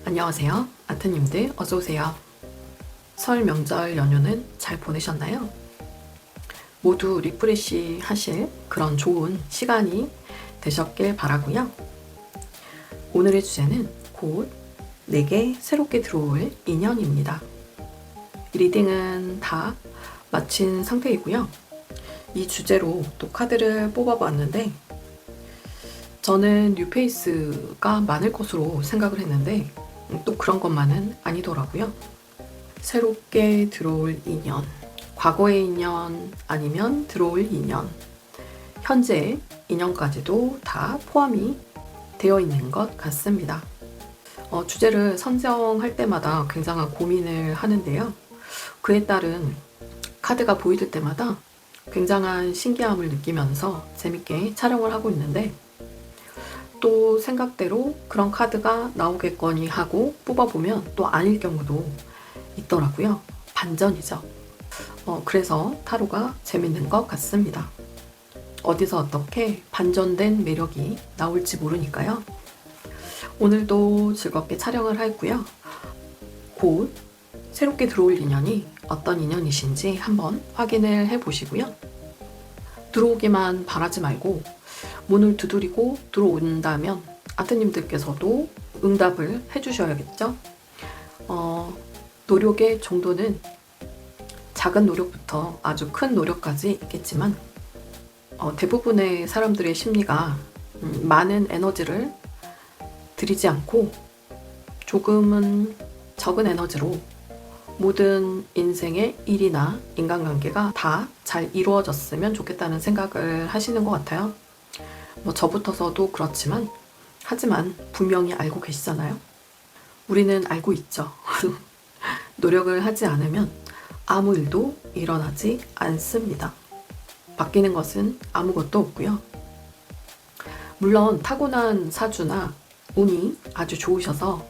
안녕하세요. 아트님들 어서오세요. 설 명절 연휴는 잘 보내셨나요? 모두 리프레시 하실 그런 좋은 시간이 되셨길 바라고요. 오늘의 주제는 곧 내게 새롭게 들어올 인연입니다. 리딩은 다 마친 상태이고요. 이 주제로 또 카드를 뽑아봤는데 저는 뉴페이스가 많을 것으로 생각을 했는데 또 그런 것만은 아니더라고요. 새롭게 들어올 인연, 과거의 인연 아니면 들어올 인연, 현재의 인연까지도 다 포함이 되어 있는 것 같습니다. 주제를 선정할 때마다 굉장한 고민을 하는데요. 그에 따른 카드가 보이들 때마다 굉장한 신기함을 느끼면서 재밌게 촬영을 하고 있는데 또 생각대로 그런 카드가 나오겠거니 하고 뽑아보면 또 아닐 경우도 있더라고요. 반전이죠. 그래서 타로가 재밌는 것 같습니다. 어디서 어떻게 반전된 매력이 나올지 모르니까요. 오늘도 즐겁게 촬영을 하고요. 곧 새롭게 들어올 인연이 어떤 인연이신지 한번 확인을 해보시고요. 들어오기만 바라지 말고 문을 두드리고 들어온다면 아트님들께서도 응답을 해주셔야겠죠. 노력의 정도는 작은 노력부터 아주 큰 노력까지 있겠지만 대부분의 사람들의 심리가 많은 에너지를 들이지 않고 조금은 적은 에너지로 모든 인생의 일이나 인간관계가 다 잘 이루어졌으면 좋겠다는 생각을 하시는 것 같아요. 저부터서도 그렇지만 하지만 분명히 알고 계시잖아요. 우리는 알고 있죠. 노력을 하지 않으면 아무 일도 일어나지 않습니다. 바뀌는 것은 아무것도 없고요. 물론 타고난 사주나 운이 아주 좋으셔서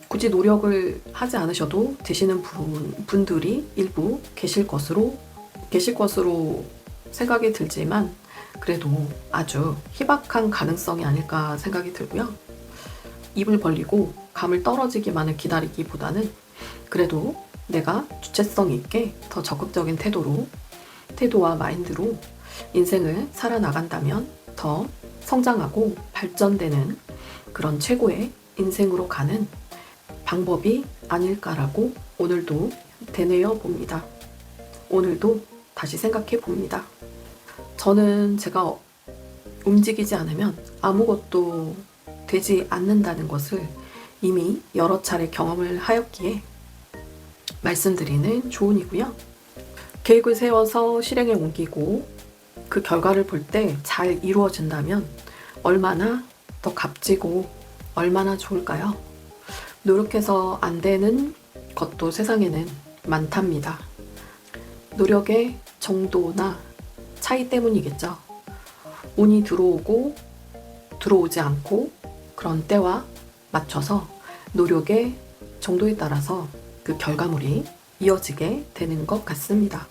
굳이 노력을 하지 않으셔도 되시는 분들이 일부 계실 것으로 생각이 들지만 그래도 아주 희박한 가능성이 아닐까 생각이 들고요. 입을 벌리고 감을 떨어지기만을 기다리기보다는 그래도 내가 주체성 있게 더 적극적인 태도와 마인드로 인생을 살아나간다면 더 성장하고 발전되는 그런 최고의 인생으로 가는 방법이 아닐까라고 오늘도 되뇌어 봅니다. 오늘도 다시 생각해 봅니다. 저는 제가 움직이지 않으면 아무것도 되지 않는다는 것을 이미 여러 차례 경험을 하였기에 말씀드리는 조언이고요. 계획을 세워서 실행에 옮기고 그 결과를 볼 때 잘 이루어진다면 얼마나 더 값지고 얼마나 좋을까요? 노력해서 안 되는 것도 세상에는 많답니다. 노력의 정도나 차이 때문이겠죠. 운이 들어오고 들어오지 않고 그런 때와 맞춰서 노력의 정도에 따라서 그 결과물이 이어지게 되는 것 같습니다.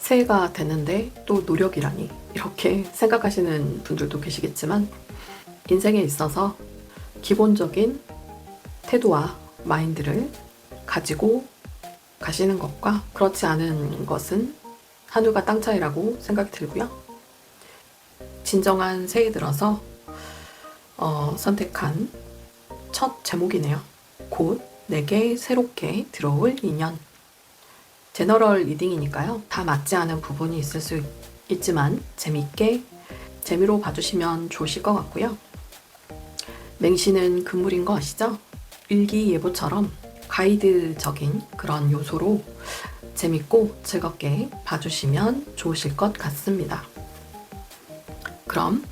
새해가 됐는데 또 노력이라니 이렇게 생각하시는 분들도 계시겠지만 인생에 있어서 기본적인 태도와 마인드를 가지고 가시는 것과 그렇지 않은 것은 하늘과 땅 차이라고 생각이 들고요. 진정한 새해 들어서 선택한 첫 제목이네요. 곧 내게 새롭게 들어올 인연. 제너럴 리딩이니까요. 다 맞지 않은 부분이 있을 수 있지만 재미로 봐주시면 좋으실 것 같고요. 맹신은 금물인 거 아시죠? 일기예보처럼 가이드적인 그런 요소로 재밌고 즐겁게 봐주시면 좋으실 것 같습니다. 그럼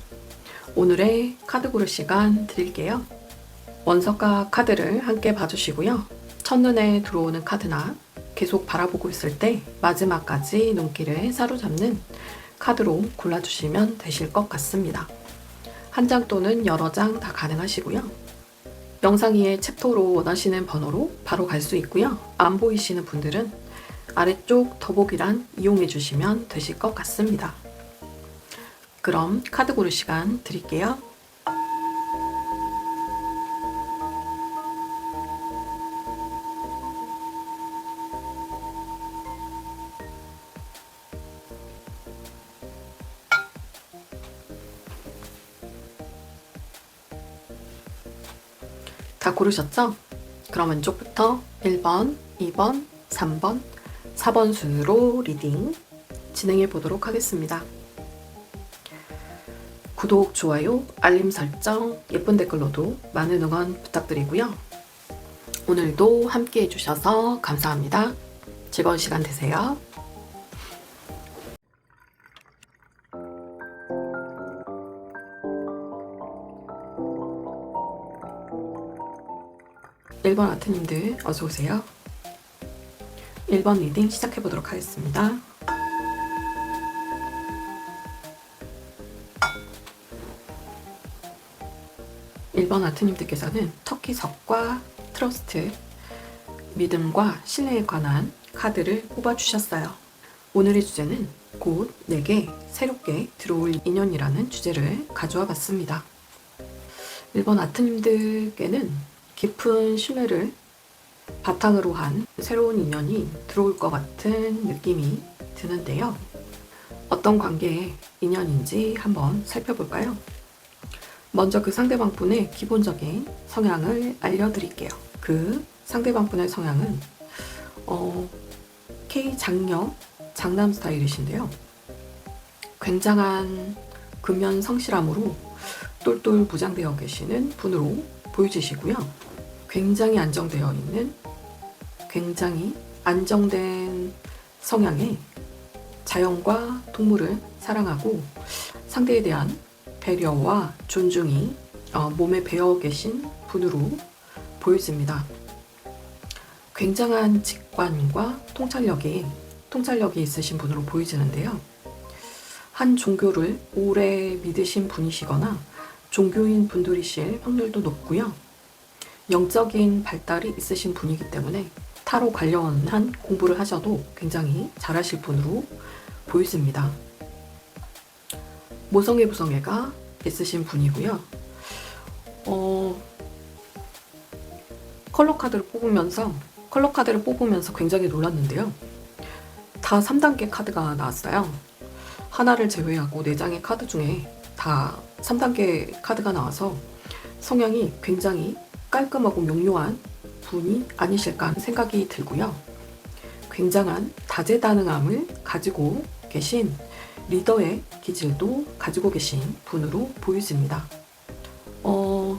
오늘의 카드 고를 시간 드릴게요. 원석과 카드를 함께 봐주시고요. 첫눈에 들어오는 카드나 계속 바라보고 있을 때 마지막까지 눈길을 사로잡는 카드로 골라주시면 되실 것 같습니다. 한 장 또는 여러 장 다 가능하시고요. 영상 위에 챕터로 원하시는 번호로 바로 갈 수 있고요. 안 보이시는 분들은 아래쪽 더보기란 이용해 주시면 되실 것 같습니다. 그럼 카드 고를 시간 드릴게요. 다 고르셨죠? 그럼 왼쪽부터 1번, 2번, 3번, 4번 순으로 리딩 진행해 보도록 하겠습니다. 구독, 좋아요, 알림 설정, 예쁜 댓글로도 많은 응원 부탁드리고요. 오늘도 함께 해주셔서 감사합니다. 즐거운 시간 되세요. (1번) 아트님들 어서오세요. 1번 리딩 시작해보도록 하겠습니다. (1번) 아트님들께서는 터키석과 트러스트, 믿음과 신뢰에 관한 카드를 뽑아주셨어요. 오늘의 주제는 곧 내게 새롭게 들어올 인연이라는 주제를 가져와 봤습니다. 1번 아트님들께는 깊은 신뢰를 바탕으로 한 새로운 인연이 들어올 것 같은 느낌이 드는데요. 어떤 관계의 인연인지 한번 살펴볼까요? 먼저 그 상대방분의 기본적인 성향을 알려드릴게요. 그 상대방분의 성향은 K장녀, 장남 스타일이신데요. 굉장한 근면 성실함으로 똘똘 무장되어 계시는 분으로 보여지시고요. 굉장히 안정되어 있는, 굉장히 안정된 성향의 자연과 동물을 사랑하고 상대에 대한 배려와 존중이 몸에 배어 계신 분으로 보여집니다. 굉장한 직관과 통찰력이 있으신 분으로 보여지는데요. 한 종교를 오래 믿으신 분이시거나 종교인 분들이실 확률도 높고요. 영적인 발달이 있으신 분이기 때문에 타로 관련한 공부를 하셔도 굉장히 잘하실 분으로 보여집니다. 모성애 부성애가 있으신 분이고요. 컬러 카드를 뽑으면서 굉장히 놀랐는데요. 다 3단계 카드가 나왔어요. 하나를 제외하고 4장의 카드 중에 다 3단계 카드가 나와서 성향이 굉장히 깔끔하고 명료한 분이 아니실까 하는 생각이 들고요. 굉장한 다재다능함을 가지고 계신 리더의 기질도 가지고 계신 분으로 보여집니다.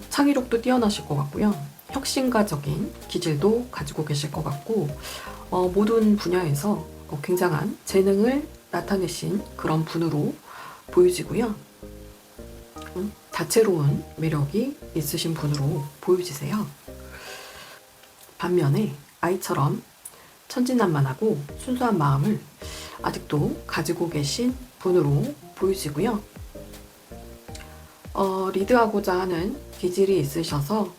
창의력도 뛰어나실 것 같고요. 혁신가적인 기질도 가지고 계실 것 같고 모든 분야에서 굉장한 재능을 나타내신 그런 분으로 보여지고요. 다채로운 매력이 있으신 분으로 보여지세요. 반면에 아이처럼 천진난만하고 순수한 마음을 아직도 가지고 계신 분으로 보여지고요. 리드하고자 하는 기질이 있으셔서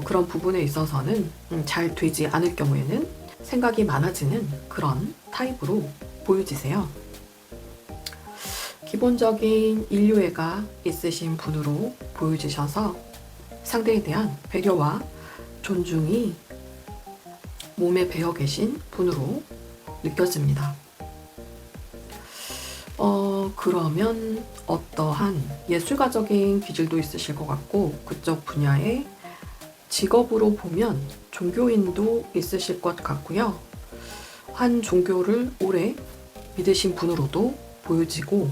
그런 부분에 있어서는 잘 되지 않을 경우에는 생각이 많아지는 그런 타입으로 보여지세요. 기본적인 인류애가 있으신 분으로 보여지셔서 상대에 대한 배려와 존중이 몸에 배어 계신 분으로 느껴집니다. 그러면 어떠한 예술가적인 기질도 있으실 것 같고 그쪽 분야의 직업으로 보면 종교인도 있으실 것 같고요. 한 종교를 오래 믿으신 분으로도 보여지고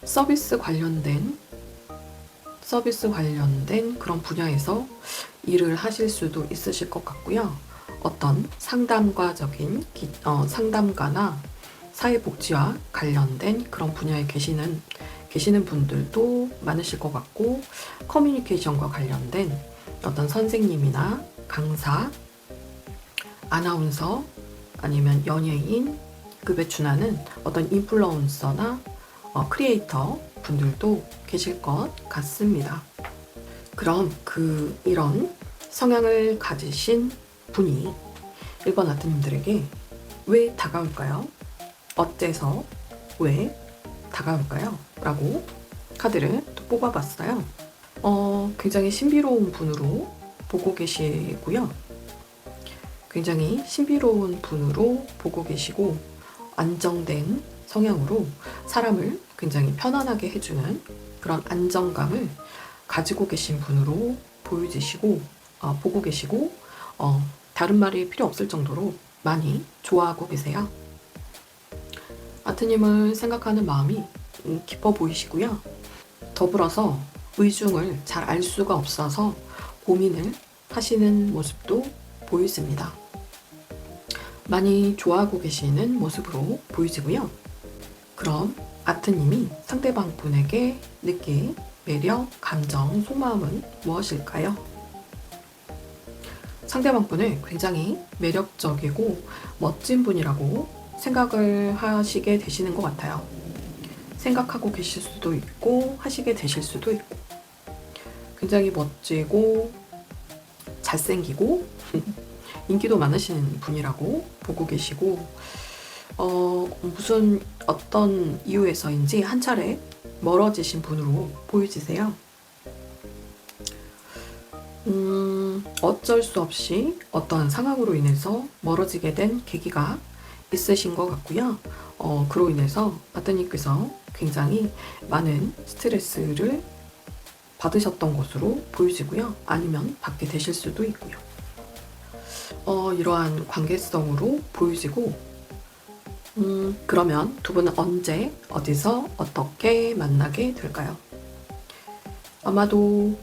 서비스 관련된 그런 분야에서 일을 하실 수도 있으실 것 같고요. 어떤 상담가나 사회복지와 관련된 그런 분야에 계시는 분들도 많으실 것 같고 커뮤니케이션과 관련된 어떤 선생님이나 강사, 아나운서 아니면 연예인 급에 준하는 어떤 인플루언서나 크리에이터 분들도 계실 것 같습니다. 그럼 이런 성향을 가지신 분이 1번 아트님들에게 왜 다가올까요? 어째서 왜 다가올까요? 라고 카드를 또 뽑아봤어요. 굉장히 신비로운 분으로 보고 계시고요. 굉장히 신비로운 분으로 보고 계시고 안정된 성향으로 사람을 굉장히 편안하게 해주는 그런 안정감을 가지고 계신 분으로 보여지시고 보고 계시고 다른 말이 필요 없을 정도로 많이 좋아하고 계세요. 아트님을 생각하는 마음이 깊어 보이시고요. 더불어서 의중을 잘 알 수가 없어서 고민을 하시는 모습도 보이십니다. 많이 좋아하고 계시는 모습으로 보이지고요. 그럼 아트님이 상대방 분에게 느낄 매력, 감정, 속마음은 무엇일까요? 상대방 분을 굉장히 매력적이고 멋진 분이라고 생각을 하시게 되시는 것 같아요. 생각하고 계실 수도 있고 하시게 되실 수도 있고 굉장히 멋지고 잘생기고 인기도 많으신 분이라고 보고 계시고 무슨 어떤 이유에서인지 한 차례 멀어지신 분으로 보여지세요. 어쩔 수 없이 어떤 상황으로 인해서 멀어지게 된 계기가 있으신 것 같고요. 그로 인해서 아뜨님께서 굉장히 많은 스트레스를 받으셨던 것으로 보여지고요. 아니면 받게 되실 수도 있고요. 이러한 관계성으로 보여지고 그러면 두 분은 언제, 어디서, 어떻게 만나게 될까요? 아마도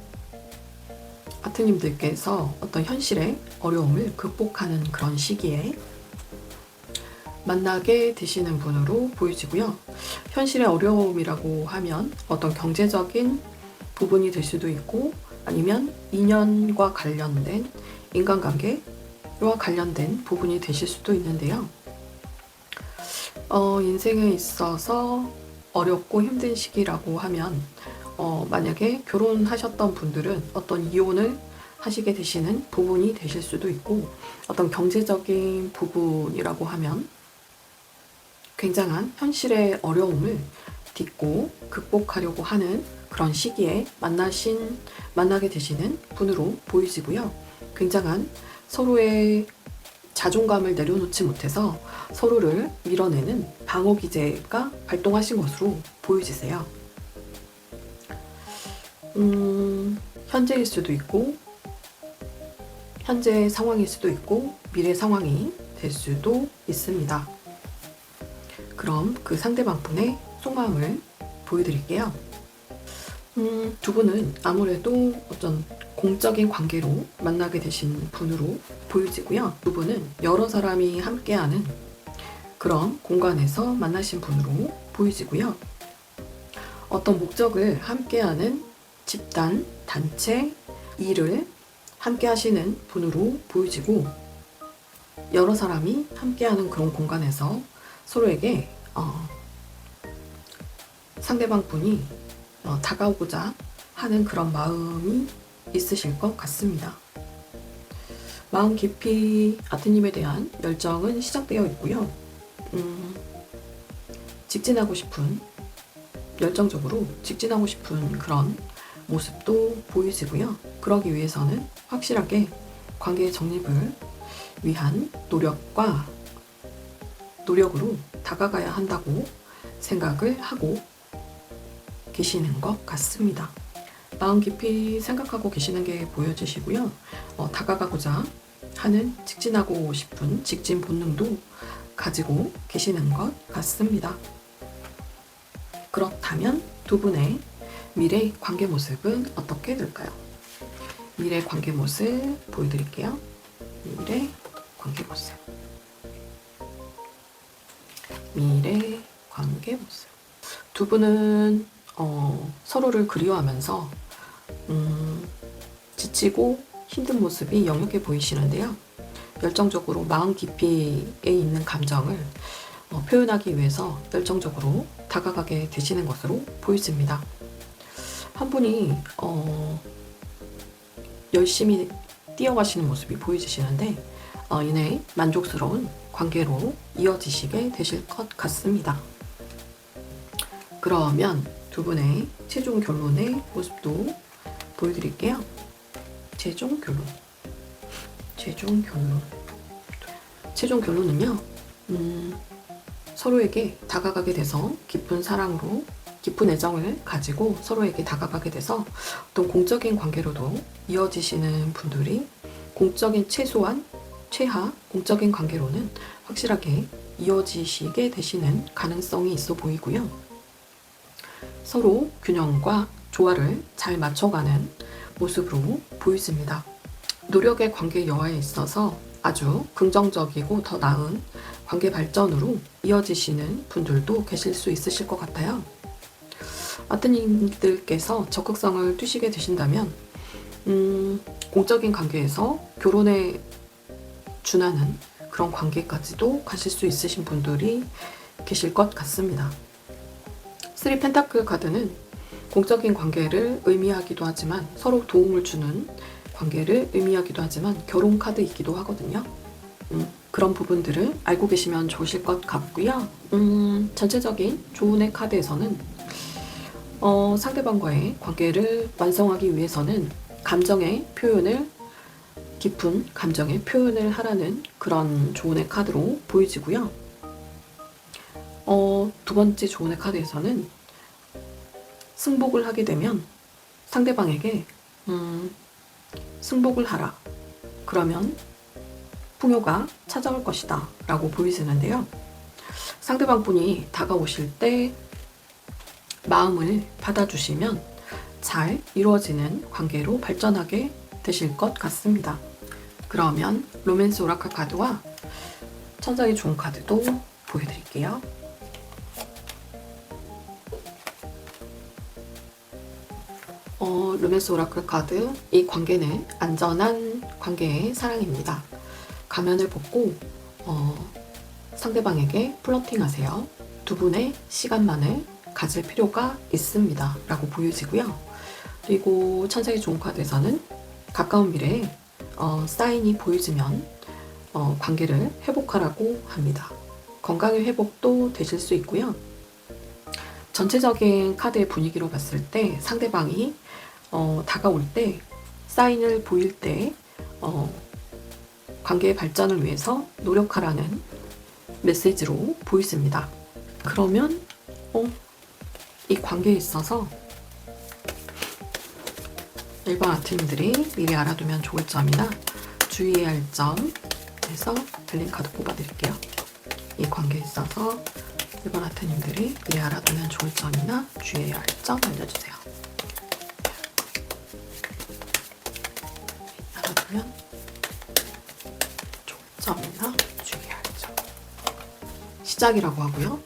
아트님들께서 어떤 현실의 어려움을 극복하는 그런 시기에 만나게 되시는 분으로 보여지고요. 현실의 어려움이라고 하면 어떤 경제적인 부분이 될 수도 있고 아니면 인연과 관련된 인간관계와 관련된 부분이 되실 수도 있는데요. 인생에 있어서 어렵고 힘든 시기라고 하면 만약에 결혼하셨던 분들은 어떤 이혼을 하시게 되시는 부분이 되실 수도 있고 어떤 경제적인 부분이라고 하면 굉장한 현실의 어려움을 딛고 극복하려고 하는 그런 시기에 만나게 되시는 분으로 보이시고요. 굉장한 서로의 자존감을 내려놓지 못해서 서로를 밀어내는 방어 기제가 발동하신 것으로 보여지세요. 현재일 수도 있고 현재 상황일 수도 있고 미래 상황이 될 수도 있습니다. 그럼 그 상대방 분의 속마음을 보여드릴게요. 두 분은 아무래도 어떤 공적인 관계로 만나게 되신 분으로 보여지고요. 두 분은 여러 사람이 함께하는 그런 공간에서 만나신 분으로 보여지고요. 어떤 목적을 함께하는 집단, 단체, 일을 함께 하시는 분으로 보여지고 여러 사람이 함께하는 그런 공간에서 서로에게 상대방 분이 다가오고자 하는 그런 마음이 있으실 것 같습니다. 마음 깊이 아트님에 대한 열정은 시작되어 있고요. 직진하고 싶은, 열정적으로 직진하고 싶은 그런 모습도 보이시고요. 그러기 위해서는 확실하게 관계의 정립을 위한 노력으로 다가가야 한다고 생각을 하고 계시는 것 같습니다. 마음 깊이 생각하고 계시는 게 보여지시고요. 다가가고자 하는 직진하고 싶은 직진 본능도 가지고 계시는 것 같습니다. 그렇다면 두 분의 미래 관계 모습은 어떻게 될까요? 미래 관계 모습 보여드릴게요. 미래 관계 모습. 미래 관계 모습. 두 분은 서로를 그리워하면서 지치고 힘든 모습이 역력해 보이시는데요. 열정적으로 마음 깊이에 있는 감정을 표현하기 위해서 열정적으로 다가가게 되시는 것으로 보여집니다. 한 분이 열심히 뛰어가시는 모습이 보여지시는데 이내 만족스러운 관계로 이어지시게 되실 것 같습니다. 그러면 두 분의 최종 결론의 모습도 보여드릴게요. 최종 결론은요. 서로에게 다가가게 돼서 깊은 사랑으로 깊은 애정을 가지고 서로에게 다가가게 돼서 어떤 공적인 관계로도 이어지시는 분들이 공적인 최소한 최하 공적인 관계로는 확실하게 이어지시게 되시는 가능성이 있어 보이고요. 서로 균형과 조화를 잘 맞춰가는 모습으로 보여집니다. 노력의 관계 여하에 있어서 아주 긍정적이고 더 나은 관계 발전으로 이어지시는 분들도 계실 수 있으실 것 같아요. 아뜨님들께서 적극성을 뚜시게 되신다면 공적인 관계에서 결혼에 준하는 그런 관계까지도 가실 수 있으신 분들이 계실 것 같습니다. 3 펜타클 카드는 공적인 관계를 의미하기도 하지만 서로 도움을 주는 관계를 의미하기도 하지만 결혼 카드이기도 하거든요. 그런 부분들을 알고 계시면 좋으실 것 같고요. 전체적인 조언의 카드에서는 상대방과의 관계를 완성하기 위해서는 깊은 감정의 표현을 하라는 그런 조언의 카드로 보여지고요. 두 번째 조언의 카드에서는 승복을 하게 되면 상대방에게 승복을 하라. 그러면 풍요가 찾아올 것이다 라고 보여지는데요. 상대방 분이 다가오실 때 마음을 받아주시면 잘 이루어지는 관계로 발전하게 되실 것 같습니다. 그러면 로맨스 오라클 카드와 천사의 좋은 카드도 보여드릴게요. 로맨스 오라클 카드, 이 관계는 안전한 관계의 사랑입니다. 가면을 벗고 상대방에게 플러팅하세요. 두 분의 시간만을 가질 필요가 있습니다 라고 보여지고요. 그리고 천사의 좋은 카드에서는 가까운 미래에 사인이 보여지면 관계를 회복하라고 합니다. 건강의 회복도 되실 수 있고요. 전체적인 카드의 분위기로 봤을 때 상대방이 다가올 때 사인을 보일 때 관계의 발전을 위해서 노력하라는 메시지로 보이십니다. 그러면 이 관계에 있어서 일반 아트님들이 미리 알아두면 좋을 점이나 주의해야 할 점에서 들린 카드 뽑아드릴게요. 이 관계에 있어서 일반 아트님들이 미리 알아두면 좋을 점이나 주의해야 할 점 알려주세요. 알아두면 좋을 점이나 주의해야 할 점. 시작이라고 하고요.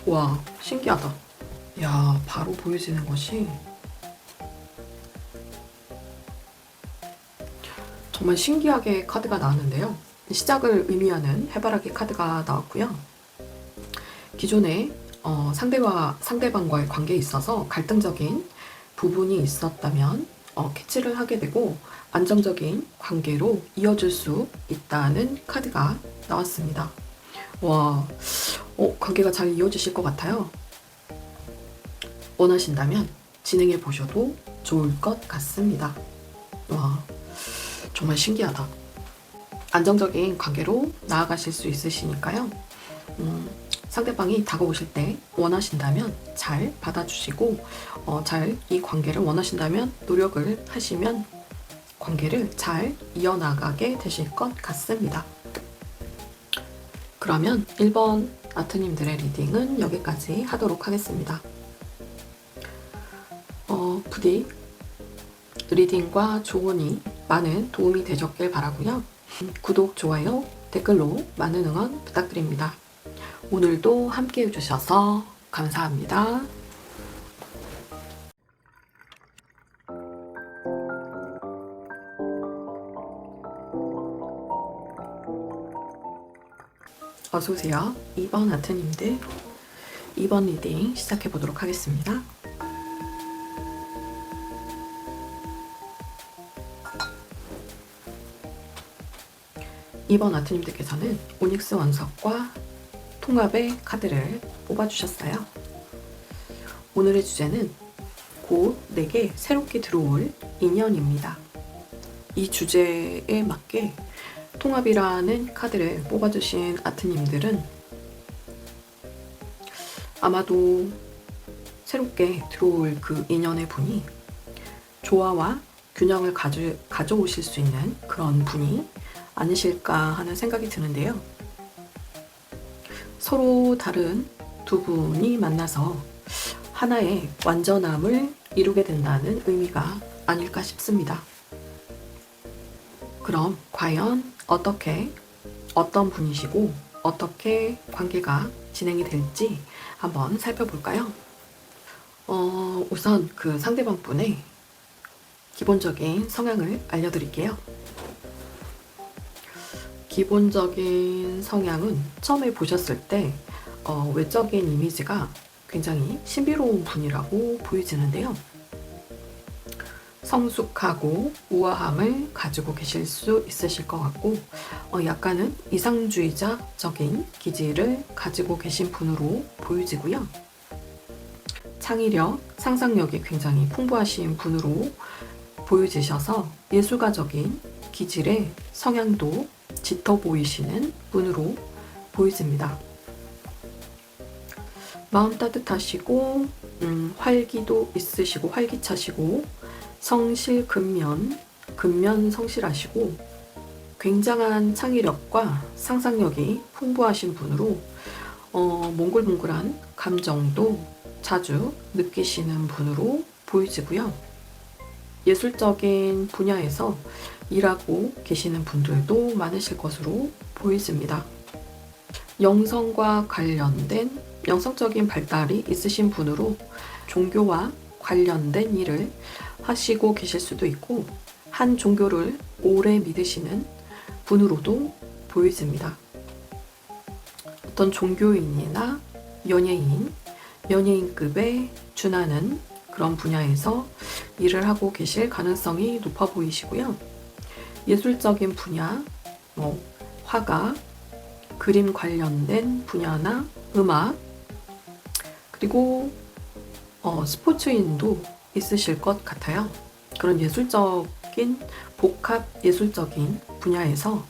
와, 신기하다. 야, 바로 보여지는 것이 정말 신기하게 카드가 나왔는데요. 시작을 의미하는 해바라기 카드가 나왔고요. 기존에 상대방과의 관계에 있어서 갈등적인 부분이 있었다면 캐치를 하게 되고 안정적인 관계로 이어질 수 있다는 카드가 나왔습니다. 와, 관계가 잘 이어지실 것 같아요. 원하신다면 진행해 보셔도 좋을 것 같습니다. 와, 정말 신기하다. 안정적인 관계로 나아가실 수 있으시니까요. 상대방이 다가오실 때 원하신다면 잘 받아주시고 잘 이 관계를 원하신다면 노력을 하시면 관계를 잘 이어나가게 되실 것 같습니다. 그러면 1번 아트님들의 리딩은 여기까지 하도록 하겠습니다. 부디 리딩과 조언이 많은 도움이 되셨길 바라고요. 구독, 좋아요, 댓글로 많은 응원 부탁드립니다. 오늘도 함께 해주셔서 감사합니다. 어서오세요. 2번 아트님들 2번 리딩 시작해 보도록 하겠습니다. 이번 아트님들께서는 오닉스 원석과 통합의 카드를 뽑아주셨어요. 오늘의 주제는 곧 내게 새롭게 들어올 인연입니다. 이 주제에 맞게 통합이라는 카드를 뽑아주신 아트님들은 아마도 새롭게 들어올 그 인연의 분이 조화와 균형을 가져오실 수 있는 그런 분이 아니실까 하는 생각이 드는데요. 서로 다른 두 분이 만나서 하나의 완전함을 이루게 된다는 의미가 아닐까 싶습니다. 그럼 과연 어떤 분이시고 어떻게 관계가 진행이 될지 한번 살펴볼까요? 우선 그 상대방 분의 기본적인 성향을 알려드릴게요. 기본적인 성향은 처음에 보셨을 때 외적인 이미지가 굉장히 신비로운 분이라고 보이지는데요. 성숙하고 우아함을 가지고 계실 수 있으실 것 같고 약간은 이상주의자적인 기질을 가지고 계신 분으로 보여지고요. 창의력, 상상력이 굉장히 풍부하신 분으로 보여지셔서 예술가적인 기질의 성향도 짙어 보이시는 분으로 보여집니다. 마음 따뜻하시고 활기도 있으시고 활기차시고 성실 근면 성실하시고 굉장한 창의력과 상상력이 풍부하신 분으로 몽글몽글한 감정도 자주 느끼시는 분으로 보이지고요. 예술적인 분야에서 일하고 계시는 분들도 많으실 것으로 보여집니다. 영성과 관련된 영성적인 발달이 있으신 분으로 종교와 관련된 일을 하시고 계실 수도 있고 한 종교를 오래 믿으시는 분으로도 보여집니다. 어떤 종교인이나 연예인급에 준하는 그런 분야에서 일을 하고 계실 가능성이 높아 보이시고요. 예술적인 분야, 화가, 그림 관련된 분야나 음악, 그리고 스포츠인도 있으실 것 같아요. 그런 예술적인 복합 예술적인 분야에서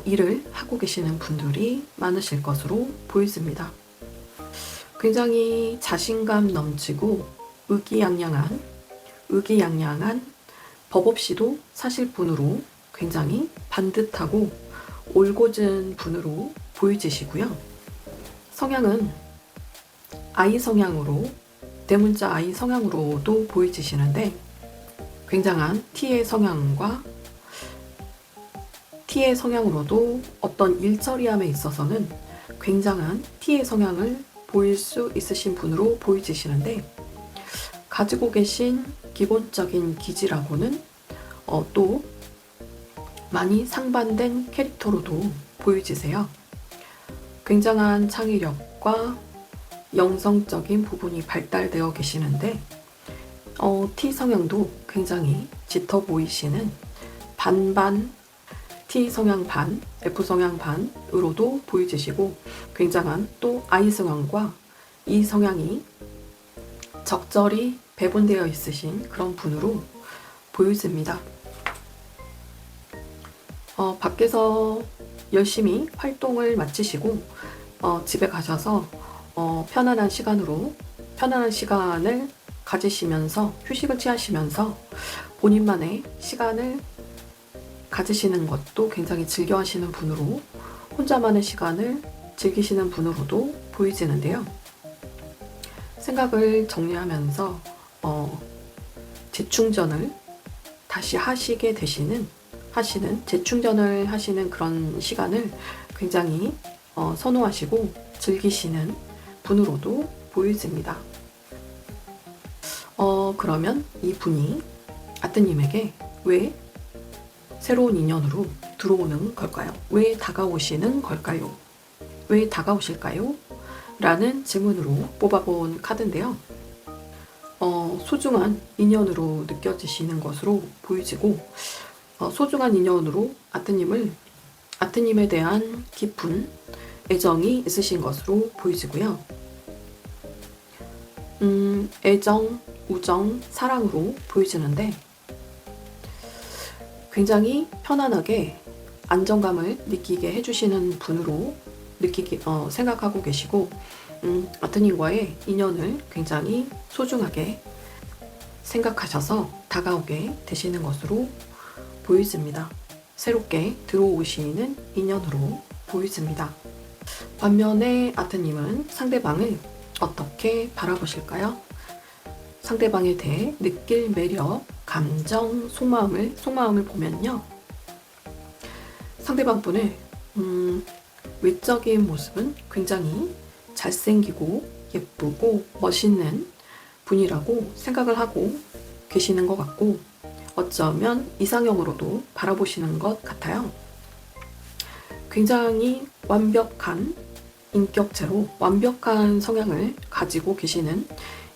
일을 하고 계시는 분들이 많으실 것으로 보여집니다. 굉장히 자신감 넘치고 의기양양한 법 없이도 사실 분으로 굉장히 반듯하고 올곧은 분으로 보여지시고요. 성향은 I 성향으로 대문자 I 성향으로도 보여지시는데 굉장한 T의 성향으로도 어떤 일처리함에 있어서는 굉장한 T의 성향을 보일 수 있으신 분으로 보여지시는데 가지고 계신 기본적인 기질하고는 또 많이 상반된 캐릭터로도 보여지세요. 굉장한 창의력과 영성적인 부분이 발달되어 계시는데 T 성향도 굉장히 짙어 보이시는 반반 T 성향 반, F 성향 반으로도 보여지시고 굉장한 또 I 성향과 E 성향이 적절히 배분되어 있으신 그런 분으로 보여집니다. 밖에서 열심히 활동을 마치시고 집에 가셔서 편안한 시간을 가지시면서 휴식을 취하시면서 본인만의 시간을 가지시는 것도 굉장히 즐겨 하시는 분으로 혼자만의 시간을 즐기시는 분으로도 보이지는데요. 생각을 정리하면서 재충전을 다시 재충전을 하시는 그런 시간을 굉장히 선호하시고 즐기시는 분으로도 보여집니다. 그러면 이 분이 아뜨님에게 왜 새로운 인연으로 들어오는 걸까요? 왜 다가오시는 걸까요? 왜 다가오실까요? 라는 질문으로 뽑아본 카드인데요. 소중한 인연으로 느껴지시는 것으로 보이지고 소중한 인연으로 아뜨님에 대한 깊은 애정이 있으신 것으로 보이지고요. 애정, 우정, 사랑으로 보이지는데 굉장히 편안하게 안정감을 느끼게 해주시는 분으로 생각하고 계시고 아트님과의 인연을 굉장히 소중하게 생각하셔서 다가오게 되시는 것으로 보여집니다. 새롭게 들어오시는 인연으로 보여집니다. 반면에 아트님은 상대방을 어떻게 바라보실까요? 상대방에 대해 느낄 매력, 감정, 속마음을 보면요. 상대방 분의 외적인 모습은 굉장히 잘생기고 예쁘고 멋있는 분이라고 생각을 하고 계시는 것 같고, 어쩌면 이상형으로도 바라보시는 것 같아요. 굉장히 완벽한 인격체로 완벽한 성향을 가지고 계시는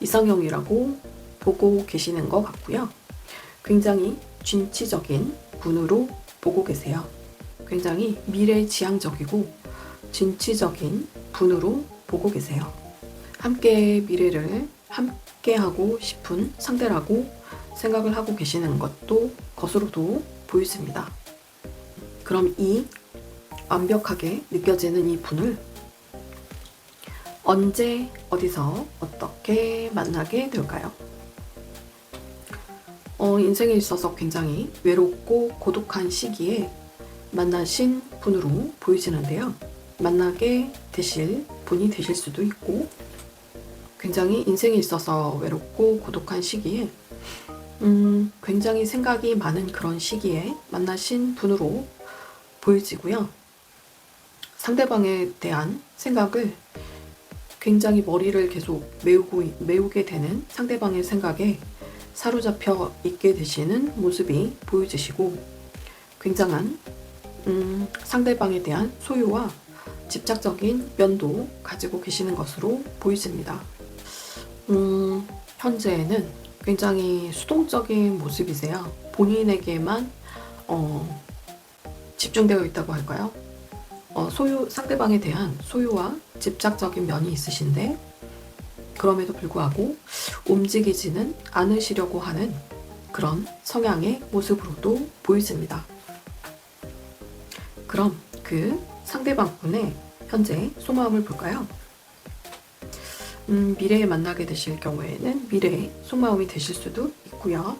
이상형이라고 보고 계시는 것 같고요. 굉장히 진취적인 분으로 보고 계세요. 굉장히 미래지향적이고 진취적인 분으로 보고 계세요. 함께 미래를 함께하고 싶은 상대라고 생각을 하고 계시는 것으로도 보여집니다. 그럼 이 완벽하게 느껴지는 이 분을 언제, 어디서, 어떻게 만나게 될까요? 인생에 있어서 굉장히 외롭고 고독한 시기에 만나신 분으로 보이시는데요. 만나게 되실 분이 되실 수도 있고, 굉장히 인생에 있어서 외롭고 고독한 시기에 굉장히 생각이 많은 그런 시기에 만나신 분으로 보여지고요. 상대방에 대한 생각을 굉장히 머리를 계속 메우게 되는 상대방의 생각에 사로잡혀 있게 되시는 모습이 보여지시고, 굉장한 상대방에 대한 소유와 집착적인 면도 가지고 계시는 것으로 보여집니다. 현재는 굉장히 수동적인 모습이세요. 본인에게만 집중되어 있다고 할까요? 상대방에 대한 소유와 집착적인 면이 있으신데, 그럼에도 불구하고 움직이지는 않으시려고 하는 그런 성향의 모습으로도 보여집니다. 그럼 그 상대방 분의 현재 속마음을 볼까요? 미래에 만나게 되실 경우에는 미래의 속마음이 되실 수도 있고요.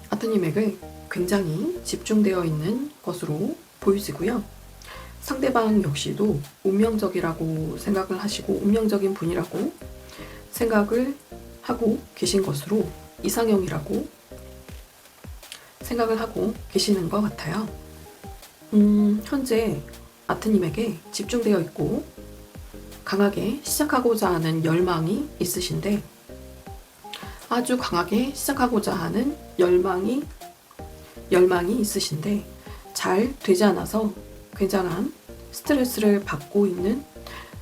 아트님에게 굉장히 집중되어 있는 것으로 보여지고요. 상대방 역시도 운명적이라고 생각을 하시고 운명적인 분이라고 생각을 하고 계신 것으로 이상형이라고 생각을 하고 계시는 것 같아요. 현재 아트님에게 집중되어 있고 강하게 시작하고자 하는 열망이 있으신데, 아주 강하게 시작하고자 하는 열망이 있으신데 잘 되지 않아서 굉장한 스트레스를 받고 있는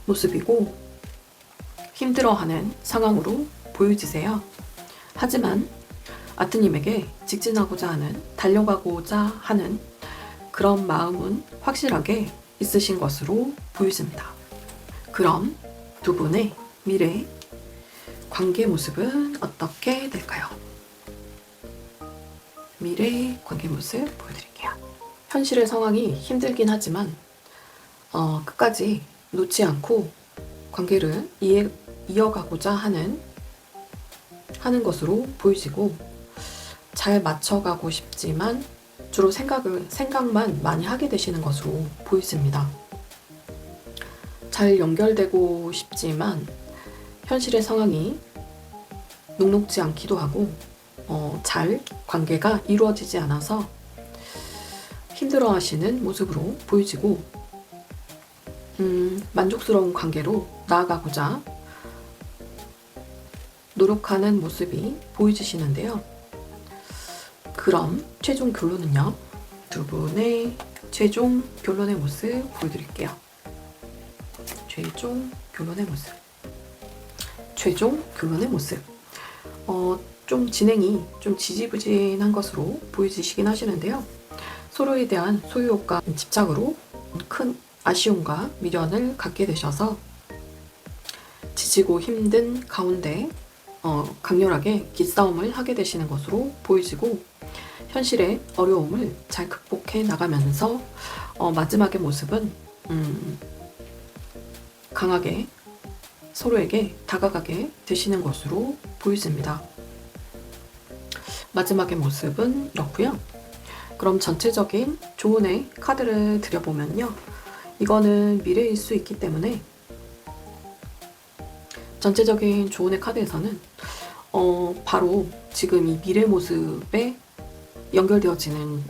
모습이고 힘들어하는 상황으로 보여지세요. 하지만 아트님에게 직진하고자 하는, 달려가고자 하는 그런 마음은 확실하게 있으신 것으로 보여집니다. 그럼 두 분의 미래 관계 모습은 어떻게 될까요? 미래 관계 모습 보여드릴게요. 현실의 상황이 힘들긴 하지만 끝까지 놓지 않고 관계를 이어가고자 하는 것으로 보이시고, 잘 맞춰가고 싶지만 주로 생각만 많이 하게 되시는 것으로 보이십니다. 잘 연결되고 싶지만 현실의 상황이 녹록지 않기도 하고 잘 관계가 이루어지지 않아서 힘들어하시는 모습으로 보이지고, 만족스러운 관계로 나아가고자 노력하는 모습이 보여지시는데요. 그럼 최종 결론은요. 두 분의 최종 결론의 모습 보여드릴게요. 최종 결론의 모습. 좀 진행이 좀 지지부진한 것으로 보여지시긴 하시는데요. 서로에 대한 소유욕과 집착으로 큰 아쉬움과 미련을 갖게 되셔서 지치고 힘든 가운데 강렬하게 기싸움을 하게 되시는 것으로 보이시고, 현실의 어려움을 잘 극복해 나가면서 마지막의 모습은 강하게 서로에게 다가가게 되시는 것으로 보여집니다. 마지막의 모습은 이렇고요. 그럼 전체적인 조언의 카드를 드려보면요. 이거는 미래일 수 있기 때문에 전체적인 조언의 카드에서는 바로 지금 이 미래 모습에 연결되어지는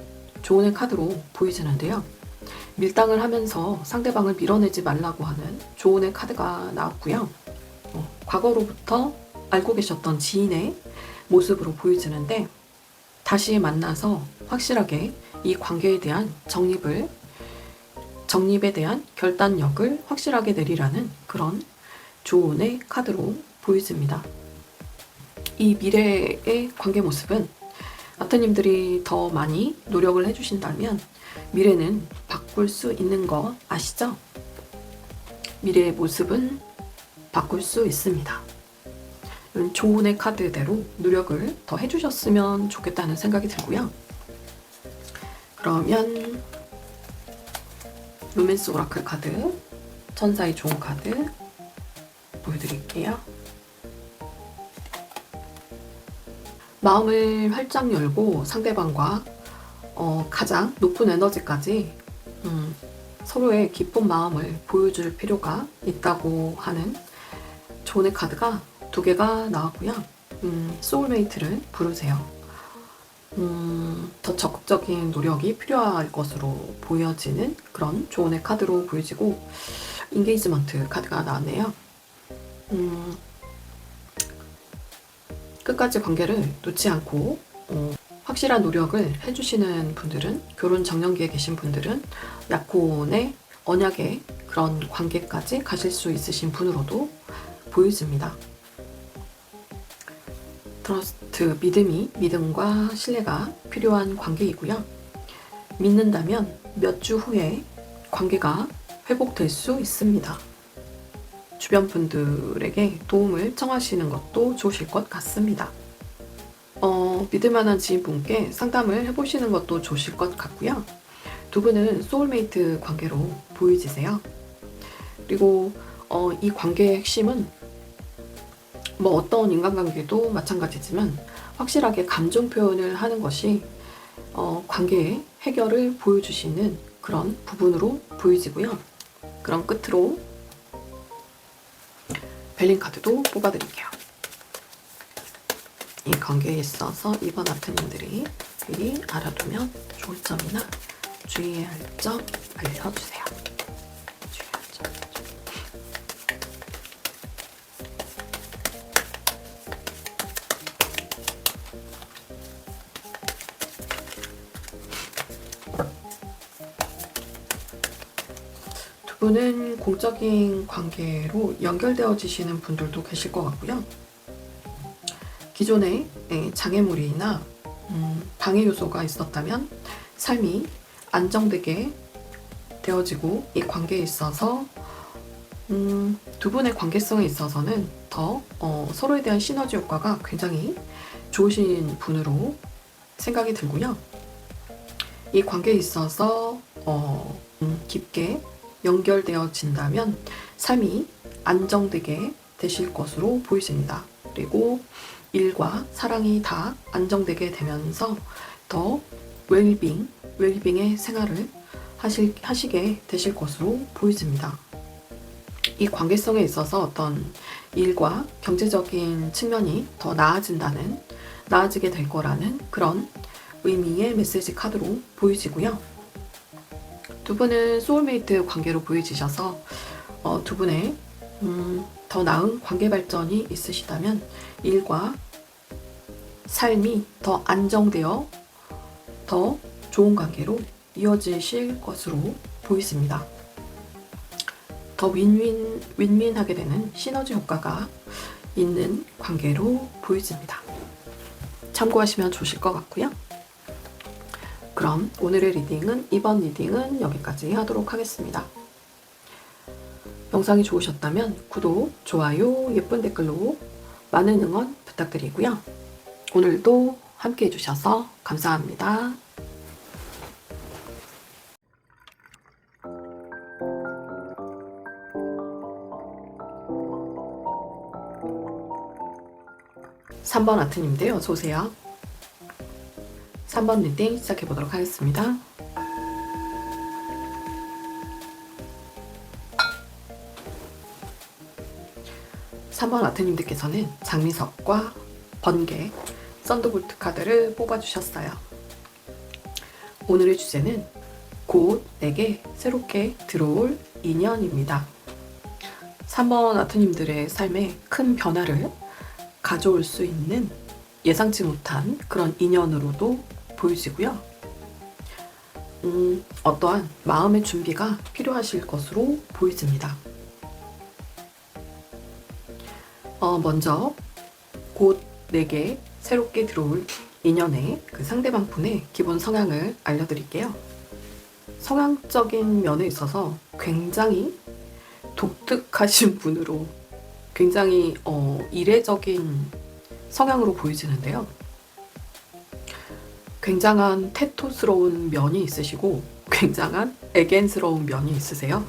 조언의 카드로 보이지는데요. 밀당을 하면서 상대방을 밀어내지 말라고 하는 조언의 카드가 나왔고요. 과거로부터 알고 계셨던 지인의 모습으로 보여지는데 다시 만나서 확실하게 이 관계에 대한 정립에 대한 결단력을 확실하게 내리라는 그런 조언의 카드로 보여집니다. 이 미래의 관계 모습은 아트님들이 더 많이 노력을 해주신다면 미래는 바꿀 수 있는 거 아시죠? 미래의 모습은 바꿀 수 있습니다. 조언의 카드대로 노력을 더 해주셨으면 좋겠다는 생각이 들고요. 그러면 로맨스 오라클 카드, 천사의 좋은 카드 보여드릴게요. 마음을 활짝 열고 상대방과 가장 높은 에너지까지 서로의 기쁜 마음을 보여줄 필요가 있다고 하는 조언의 카드가 2개가 나왔고요. 소울메이트를 부르세요. 더 적극적인 노력이 필요할 것으로 보여지는 그런 조언의 카드로 보여지고 인게이지먼트 카드가 나왔네요. 끝까지 관계를 놓지 않고 확실한 노력을 해주시는 분들은, 결혼 정년기에 계신 분들은 약혼의 언약의 그런 관계까지 가실 수 있으신 분으로도 보여집니다. 트러스트, 믿음과 신뢰가 필요한 관계이고요. 믿는다면 몇 주 후에 관계가 회복될 수 있습니다. 주변 분들에게 도움을 청하시는 것도 좋으실 것 같습니다. 믿을 만한 지인분께 상담을 해보시는 것도 좋으실 것 같고요. 2분은 소울메이트 관계로 보이지세요. 그리고 이 관계의 핵심은 어떤 인간관계도 마찬가지지만 확실하게 감정 표현을 하는 것이 관계의 해결을 보여주시는 그런 부분으로 보여지고요. 그럼 끝으로 벨린 카드도 뽑아드릴게요. 이 관계에 있어서 이번 아트님들이 미리 알아두면 좋을 점이나 주의해야 할 점 알려주세요. 주의해야 할 점. 두 분은 공적인 관계로 연결되어지시는 분들도 계실 것 같고요. 기존에 장애물이나 방해 요소가 있었다면 삶이 안정되게 되어지고 이 관계에 있어서 2분의 관계성에 있어서는 더 서로에 대한 시너지 효과가 굉장히 좋으신 분으로 생각이 들고요. 이 관계에 있어서 깊게 연결되어진다면 삶이 안정되게 되실 것으로 보이십니다. 그리고 일과 사랑이 다 안정되게 되면서 더 웰빙의 생활을 하시게 되실 것으로 보여집니다. 이 관계성에 있어서 어떤 일과 경제적인 측면이 더 나아지게 될 거라는 그런 의미의 메시지 카드로 보여지고요. 2분은 소울메이트 관계로 보여지셔서 2분의 더 나은 관계 발전이 있으시다면 일과 삶이 더 안정되어 더 좋은 관계로 이어지실 것으로 보이십니다. 더 윈윈하게 되는 시너지 효과가 있는 관계로 보여집니다. 참고하시면 좋으실 것 같고요. 그럼 오늘의 이번 리딩은 여기까지 하도록 하겠습니다. 영상이 좋으셨다면 구독, 좋아요, 예쁜 댓글로 많은 응원 부탁드리고요. 오늘도 함께 해주셔서 감사합니다. 3번 아트님들 어서 오세요. 3번 리딩 시작해 보도록 하겠습니다. (3번) 아트님들께서는 장미석과 번개, 썬더볼트 카드를 뽑아주셨어요. 오늘의 주제는 곧 내게 새롭게 들어올 인연입니다. 3번 아트님들의 삶에 큰 변화를 가져올 수 있는 예상치 못한 그런 인연으로도 보이시고요. 어떠한 마음의 준비가 필요하실 것으로 보이집니다. 먼저 곧 내게 새롭게 들어올 인연의 그 상대방 분의 기본 성향을 알려드릴게요. 성향적인 면에 있어서 굉장히 독특하신 분으로 굉장히 이례적인 성향으로 보이지는데요. 굉장한 태토스러운 면이 있으시고 굉장한 애견스러운 면이 있으세요.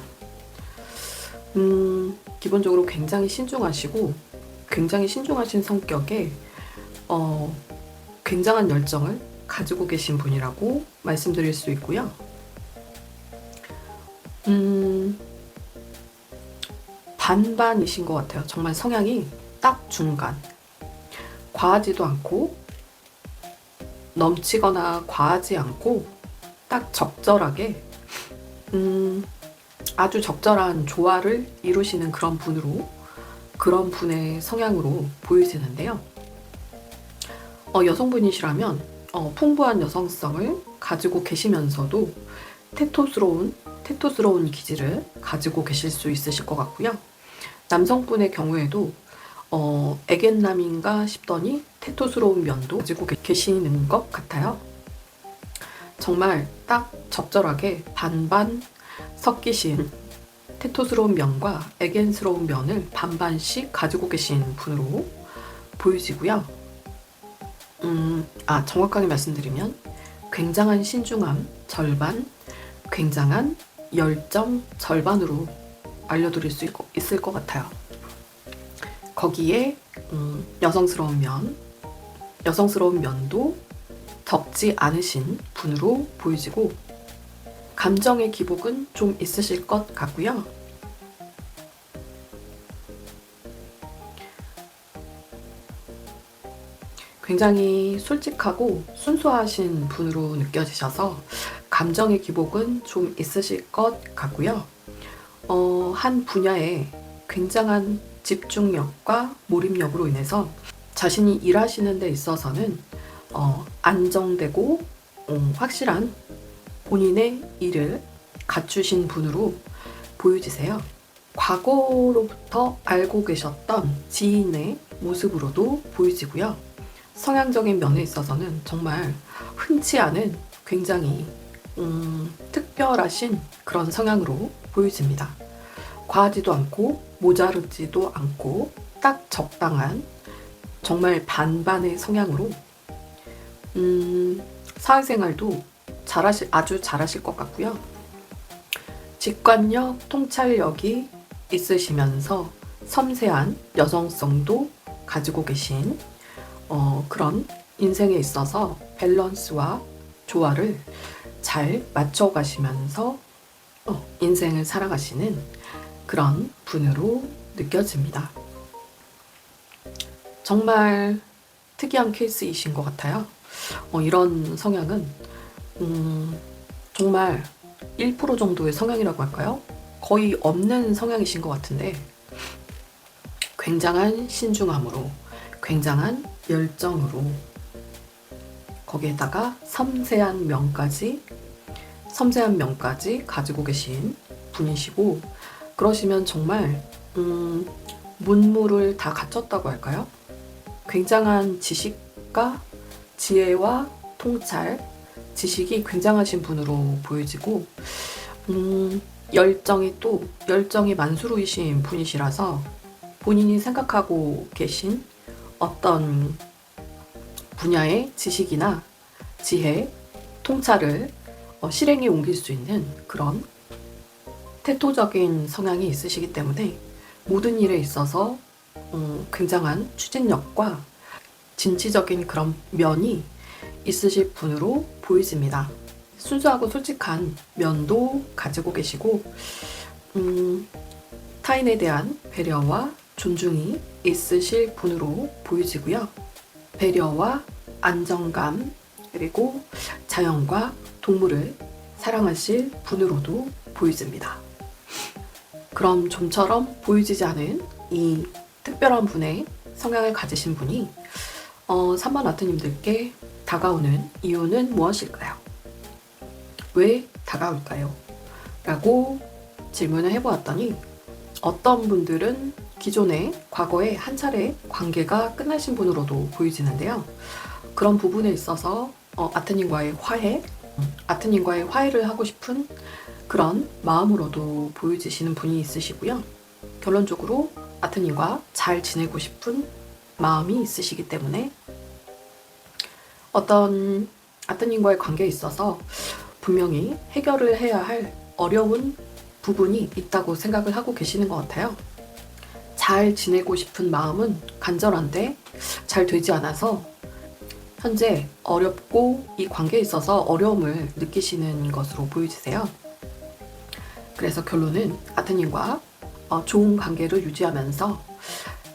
기본적으로 굉장히 신중하시고 굉장히 신중하신 성격에 굉장한 열정을 가지고 계신 분이라고 말씀드릴 수 있고요. 반반이신 것 같아요. 정말 성향이 딱 중간. 과하지도 않고 넘치거나 과하지 않고 딱 적절하게 아주 적절한 조화를 이루시는 그런 분으로, 그런 분의 성향으로 보이시는데요. 여성분이시라면 풍부한 여성성을 가지고 계시면서도 태토스러운 기질을 가지고 계실 수 있으실 것 같고요. 남성분의 경우에도 애견남인가 싶더니 태토스러운 면도 가지고 계시는 것 같아요. 정말 딱 적절하게 반반 섞이신 태토스러운 면과 애견스러운 면을 반반씩 가지고 계신 분으로 보이시고요. 정확하게 말씀드리면 굉장한 신중함 절반, 굉장한 열정 절반으로 알려드릴 수 있을 것 같아요. 거기에 여성스러운 면도 적지 않으신 분으로 보이시고 감정의 기복은 좀 있으실 것 같고요. 굉장히 솔직하고 순수하신 분으로 느껴지셔서 감정의 기복은 좀 있으실 것 같고요. 한 분야에 굉장한 집중력과 몰입력으로 인해서 자신이 일하시는 데 있어서는 안정되고 확실한 본인의 일을 갖추신 분으로 보여지세요. 과거로부터 알고 계셨던 지인의 모습으로도 보이지고요. 성향적인 면에 있어서는 정말 흔치 않은 굉장히 특별하신 그런 성향으로 보여집니다. 과하지도 않고 모자르지도 않고 딱 적당한 정말 반반의 성향으로 사회생활도 아주 잘하실 것 같고요. 직관력, 통찰력이 있으시면서 섬세한 여성성도 가지고 계신 그런 인생에 있어서 밸런스와 조화를 잘 맞춰가시면서 인생을 살아가시는 그런 분으로 느껴집니다. 정말 특이한 케이스이신 것 같아요. 이런 성향은 정말 1% 정도의 성향이라고 할까요? 거의 없는 성향이신 것 같은데 굉장한 신중함으로, 굉장한 열정으로, 거기에다가 섬세한 면까지 가지고 계신 분이시고, 그러시면 정말 문물을 다 갖췄다고 할까요? 굉장한 지식과 지혜와 통찰, 지식이 굉장하신 분으로 보여지고 열정이 만수르이신 분이시라서 본인이 생각하고 계신 어떤 분야의 지식이나 지혜, 통찰을 실행에 옮길 수 있는 그런 태토적인 성향이 있으시기 때문에 모든 일에 있어서 굉장한 추진력과 진취적인 그런 면이 있으실 분으로 보이집니다. 순수하고 솔직한 면도 가지고 계시고 타인에 대한 배려와 존중이 있으실 분으로 보이지고요. 배려와 안정감 그리고 자연과 동물을 사랑하실 분으로도 보이집니다. 그럼 좀처럼 보이지지 않은 이 특별한 분의 성향을 가지신 분이 3번 아트님들께 다가오는 이유는 무엇일까요? 왜 다가올까요? 라고 질문을 해보았더니 어떤 분들은 기존에 과거에 한 차례 관계가 끝나신 분으로도 보이지는데요. 그런 부분에 있어서 아트님과의 화해를 하고 싶은 그런 마음으로도 보여지시는 분이 있으시고요. 결론적으로 아트님과 잘 지내고 싶은 마음이 있으시기 때문에 어떤 아트님과의 관계에 있어서 분명히 해결을 해야 할 어려운 부분이 있다고 생각을 하고 계시는 것 같아요. 잘 지내고 싶은 마음은 간절한데 잘 되지 않아서 현재 어렵고 이 관계에 있어서 어려움을 느끼시는 것으로 보여지세요. 그래서 결론은 아트님과 좋은 관계를 유지하면서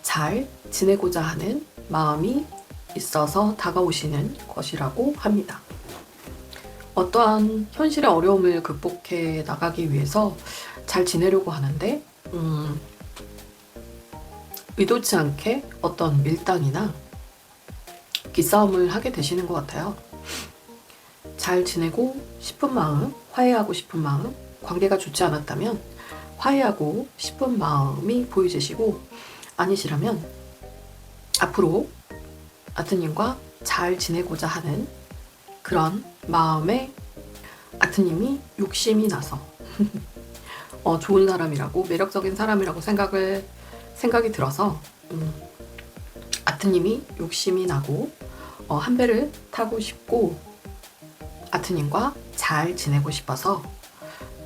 잘 지내고자 하는 마음이 있어서 다가오시는 것이라고 합니다. 어떠한 현실의 어려움을 극복해 나가기 위해서 잘 지내려고 하는데 의도치 않게 어떤 밀당이나 기싸움을 하게 되시는 것 같아요. 잘 지내고 싶은 마음, 화해하고 싶은 마음, 관계가 좋지 않았다면 화해하고 싶은 마음이 보이시고 아니시라면 앞으로 아트님과 잘 지내고자 하는 그런 마음에 아트님이 욕심이 나서 좋은 사람이라고 매력적인 사람이라고 생각이 들어서 아트님이 욕심이 나고 한 배를 타고 싶고 아트님과 잘 지내고 싶어서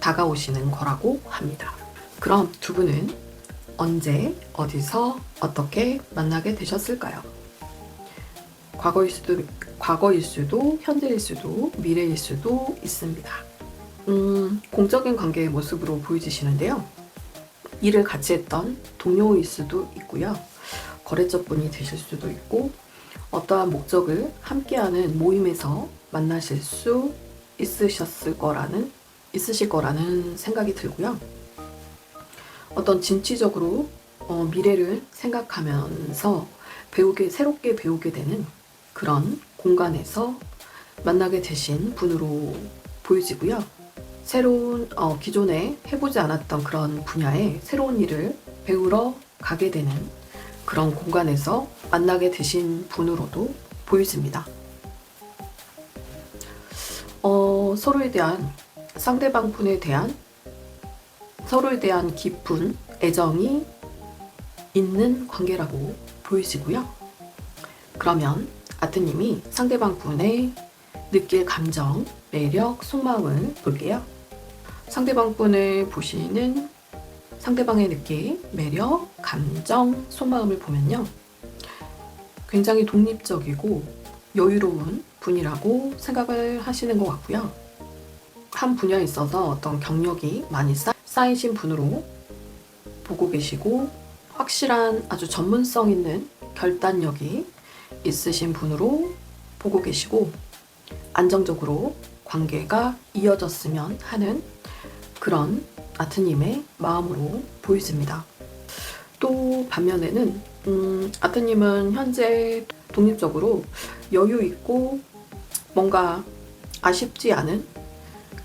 다가오시는 거라고 합니다. 그럼 두 분은 언제 어디서 어떻게 만나게 되셨을까요? 과거일 수도 현재일 수도 미래일 수도 있습니다. 공적인 관계의 모습으로 보여지시는데요. 일을 같이 했던 동료일 수도 있고요. 거래처분이 되실 수도 있고 어떠한 목적을 함께하는 모임에서 만나실 수 있으실 거라는 생각이 들고요. 어떤 진취적으로 미래를 생각하면서 새롭게 배우게 되는 그런 공간에서 만나게 되신 분으로 보여지고요. 새로운 기존에 해보지 않았던 그런 분야의 새로운 일을 배우러 가게 되는 그런 공간에서 만나게 되신 분으로도 보여집니다. 서로에 대한 상대방 분에 대한 서로에 대한 깊은 애정이 있는 관계라고 보이시고요. 그러면 아트님이 상대방 분의 느낄 감정, 매력, 속마음을 볼게요. 상대방 분을 보시는 상대방의 느낄 매력, 감정, 속마음을 보면요. 굉장히 독립적이고 여유로운 분이라고 생각을 하시는 것 같고요. 한 분야에 있어서 어떤 경력이 많이 쌓이신 분으로 보고 계시고 확실한 아주 전문성 있는 결단력이 있으신 분으로 보고 계시고 안정적으로 관계가 이어졌으면 하는 그런 아트님의 마음으로 보여집니다. 또 반면에는 아트님은 현재 독립적으로 여유 있고 뭔가 아쉽지 않은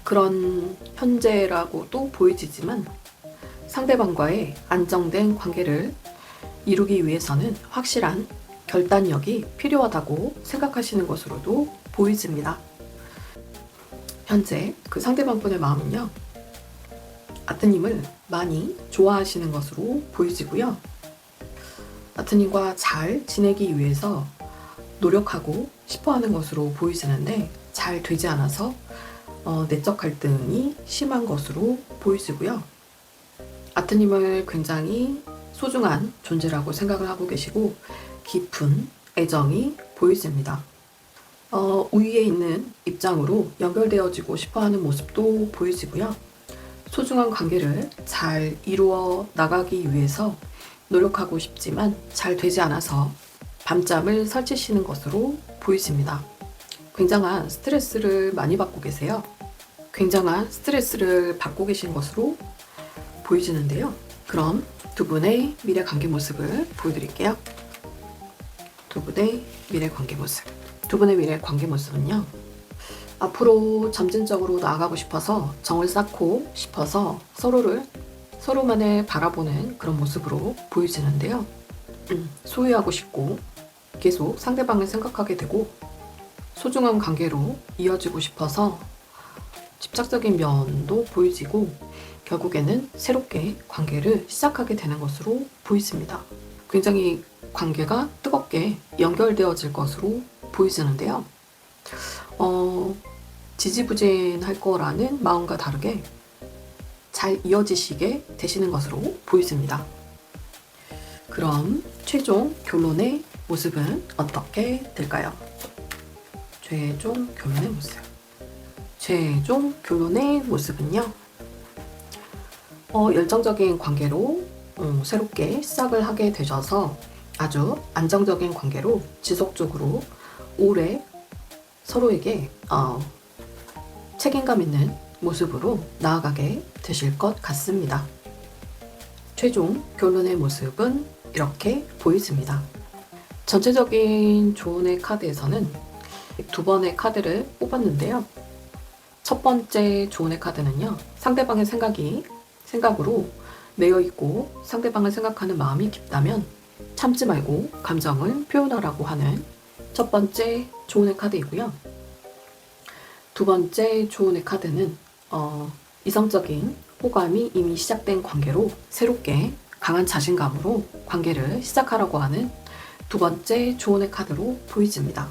그런 현재라고도 보이지만 상대방과의 안정된 관계를 이루기 위해서는 확실한 결단력이 필요하다고 생각하시는 것으로도 보이집니다. 현재 그 상대방분의 마음은요. 아트님을 많이 좋아하시는 것으로 보이지고요. 아트님과 잘 지내기 위해서 노력하고 싶어하는 것으로 보이지는데 잘 되지 않아서 내적 갈등이 심한 것으로 보이지고요. 아트님을 굉장히 소중한 존재라고 생각을 하고 계시고 깊은 애정이 보이집니다. 우위에 있는 입장으로 연결되어지고 싶어하는 모습도 보이지고요. 소중한 관계를 잘 이루어 나가기 위해서 노력하고 싶지만 잘 되지 않아서 밤잠을 설치시는 것으로 보이십니다. 굉장한 스트레스를 많이 받고 계세요. 굉장한 스트레스를 받고 계신 것으로 보이시는데요. 그럼 두 분의 미래 관계 모습을 보여드릴게요. 두 분의 미래 관계 모습. 두 분의 미래 관계 모습은요. 앞으로 점진적으로 나아가고 싶어서 정을 쌓고 싶어서 서로만을 바라보는 그런 모습으로 보여지는데요. 소유하고 싶고 계속 상대방을 생각하게 되고 소중한 관계로 이어지고 싶어서 집착적인 면도 보이지고 결국에는 새롭게 관계를 시작하게 되는 것으로 보이십니다. 굉장히 관계가 뜨겁게 연결되어질 것으로 보이시는데요. 지지부진할 거라는 마음과 다르게 잘 이어지시게 되시는 것으로 보이십니다. 그럼 최종 결론의 모습은 어떻게 될까요? 최종 결론의 모습. 최종 결론의 모습은요. 열정적인 관계로 새롭게 시작을 하게 되셔서 아주 안정적인 관계로 지속적으로 오래 서로에게 책임감 있는 모습으로 나아가게 되실 것 같습니다. 최종 결론의 모습은 이렇게 보이십니다. 전체적인 조언의 카드에서는 두 번의 카드를 뽑았는데요. 첫 번째 조언의 카드는요. 상대방의 생각으로 매여 있고 상대방을 생각하는 마음이 깊다면 참지 말고 감정을 표현하라고 하는 첫 번째 조언의 카드이고요. 두 번째 조언의 카드는 이성적인 호감이 이미 시작된 관계로 새롭게 강한 자신감으로 관계를 시작하라고 하는 두 번째 조언의 카드로 보여집니다.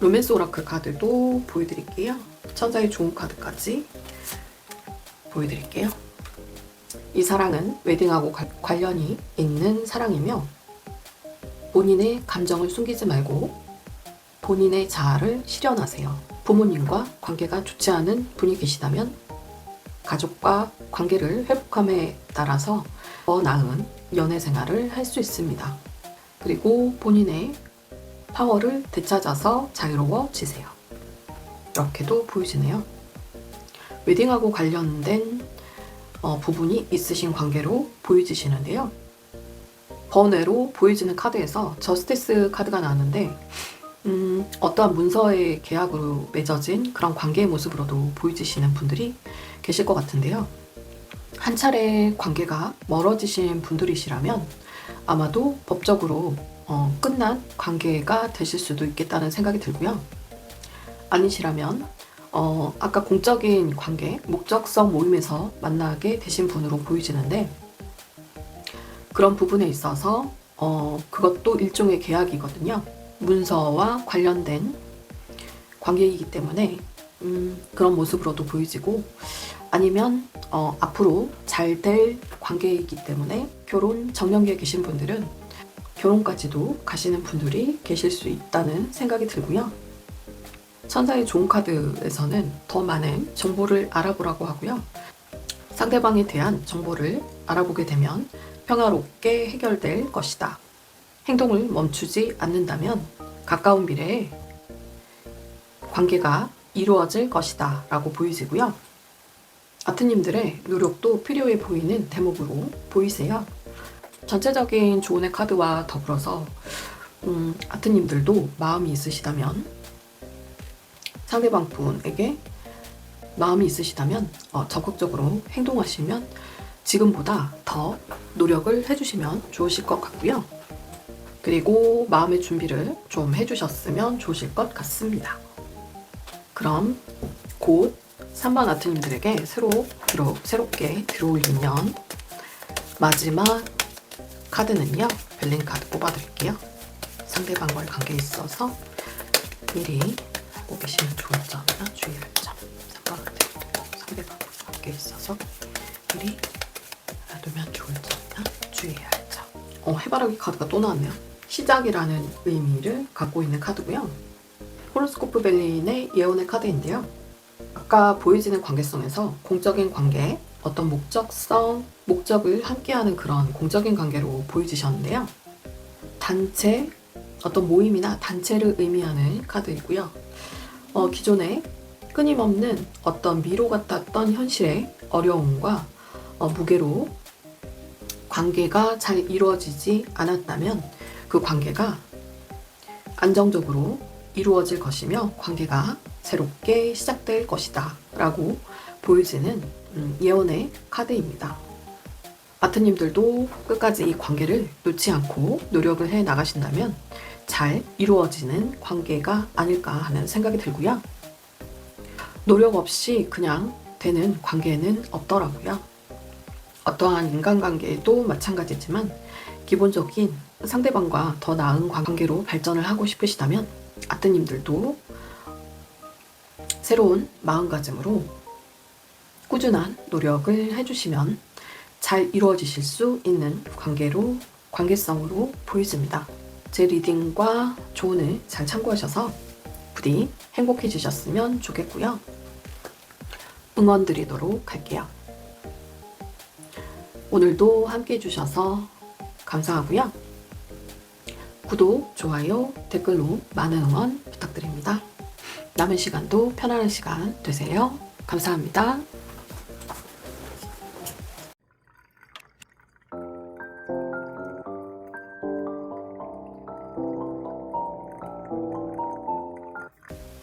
로맨스 오라클 카드도 보여드릴게요. 천사의 좋은 카드까지 보여드릴게요. 이 사랑은 웨딩하고 관련이 있는 사랑이며 본인의 감정을 숨기지 말고 본인의 자아를 실현하세요. 부모님과 관계가 좋지 않은 분이 계시다면 가족과 관계를 회복함에 따라서 더 나은 연애 생활을 할 수 있습니다. 그리고 본인의 파워를 되찾아서 자유로워지세요. 이렇게도 보이시네요. 웨딩하고 관련된 부분이 있으신 관계로 보여지시는데요. 번외로 보여지는 카드에서 저스티스 카드가 나왔는데 어떠한 문서의 계약으로 맺어진 그런 관계의 모습으로도 보여지시는 분들이 계실 것 같은데요. 한 차례 관계가 멀어지신 분들이시라면 아마도 법적으로 끝난 관계가 되실 수도 있겠다는 생각이 들고요. 아니시라면 아까 공적인 관계, 목적성 모임에서 만나게 되신 분으로 보이시는데 그런 부분에 있어서 그것도 일종의 계약이거든요. 문서와 관련된 관계이기 때문에 그런 모습으로도 보이지고 아니면 앞으로 잘 될 관계이기 때문에 결혼 정년기에 계신 분들은 결혼까지도 가시는 분들이 계실 수 있다는 생각이 들고요. 천사의 좋은 카드에서는 더 많은 정보를 알아보라고 하고요. 상대방에 대한 정보를 알아보게 되면 평화롭게 해결될 것이다. 행동을 멈추지 않는다면 가까운 미래에 관계가 이루어질 것이다 라고 보이지고요. 아트님들의 노력도 필요해 보이는 대목으로 보이세요. 전체적인 조언의 카드와 더불어서 아트님들도 마음이 있으시다면 상대방 분에게 마음이 있으시다면 적극적으로 행동하시면 지금보다 더 노력을 해주시면 좋으실 것 같고요. 그리고 마음의 준비를 좀 해주셨으면 좋으실 것 같습니다. 그럼 곧 3번 아트님들에게 새롭게 들어올 인연 마지막 카드는요. 벨린 카드 뽑아드릴게요. 상대방과의 관계에 있어서 미리 하고 계시면 좋은 점이나 주의할 점 3번 아트님들 상대방과의 관계에 있어서 미리 알아두면 좋은 점이나 주의해야 할 점. 해바라기 카드가 또 나왔네요. 시작이라는 의미를 갖고 있는 카드고요. 호로스코프 벨린의 예언의 카드인데요. 아까 보여지는 관계성에서 공적인 관계, 어떤 목적을 함께하는 그런 공적인 관계로 보여지셨는데요. 단체, 어떤 모임이나 단체를 의미하는 카드이고요. 기존에 끊임없는 어떤 미로 같았던 현실의 어려움과 무게로 관계가 잘 이루어지지 않았다면 그 관계가 안정적으로 이루어질 것이며 관계가 새롭게 시작될 것이다 라고 보여지는 예언의 카드입니다. 아트님들도 끝까지 이 관계를 놓지 않고 노력을 해 나가신다면 잘 이루어지는 관계가 아닐까 하는 생각이 들고요. 노력 없이 그냥 되는 관계는 없더라고요. 어떠한 인간관계도 마찬가지지만 기본적인 상대방과 더 나은 관계로 발전을 하고 싶으시다면 아뜨님들도 새로운 마음가짐으로 꾸준한 노력을 해주시면 잘 이루어지실 수 있는 관계성으로 보여집니다. 제 리딩과 조언을 잘 참고하셔서 부디 행복해지셨으면 좋겠고요. 응원 드리도록 할게요. 오늘도 함께 해주셔서 감사하고요. 구독, 좋아요, 댓글로 많은 응원 부탁드립니다. 남은 시간도 편안한 시간 되세요. 감사합니다.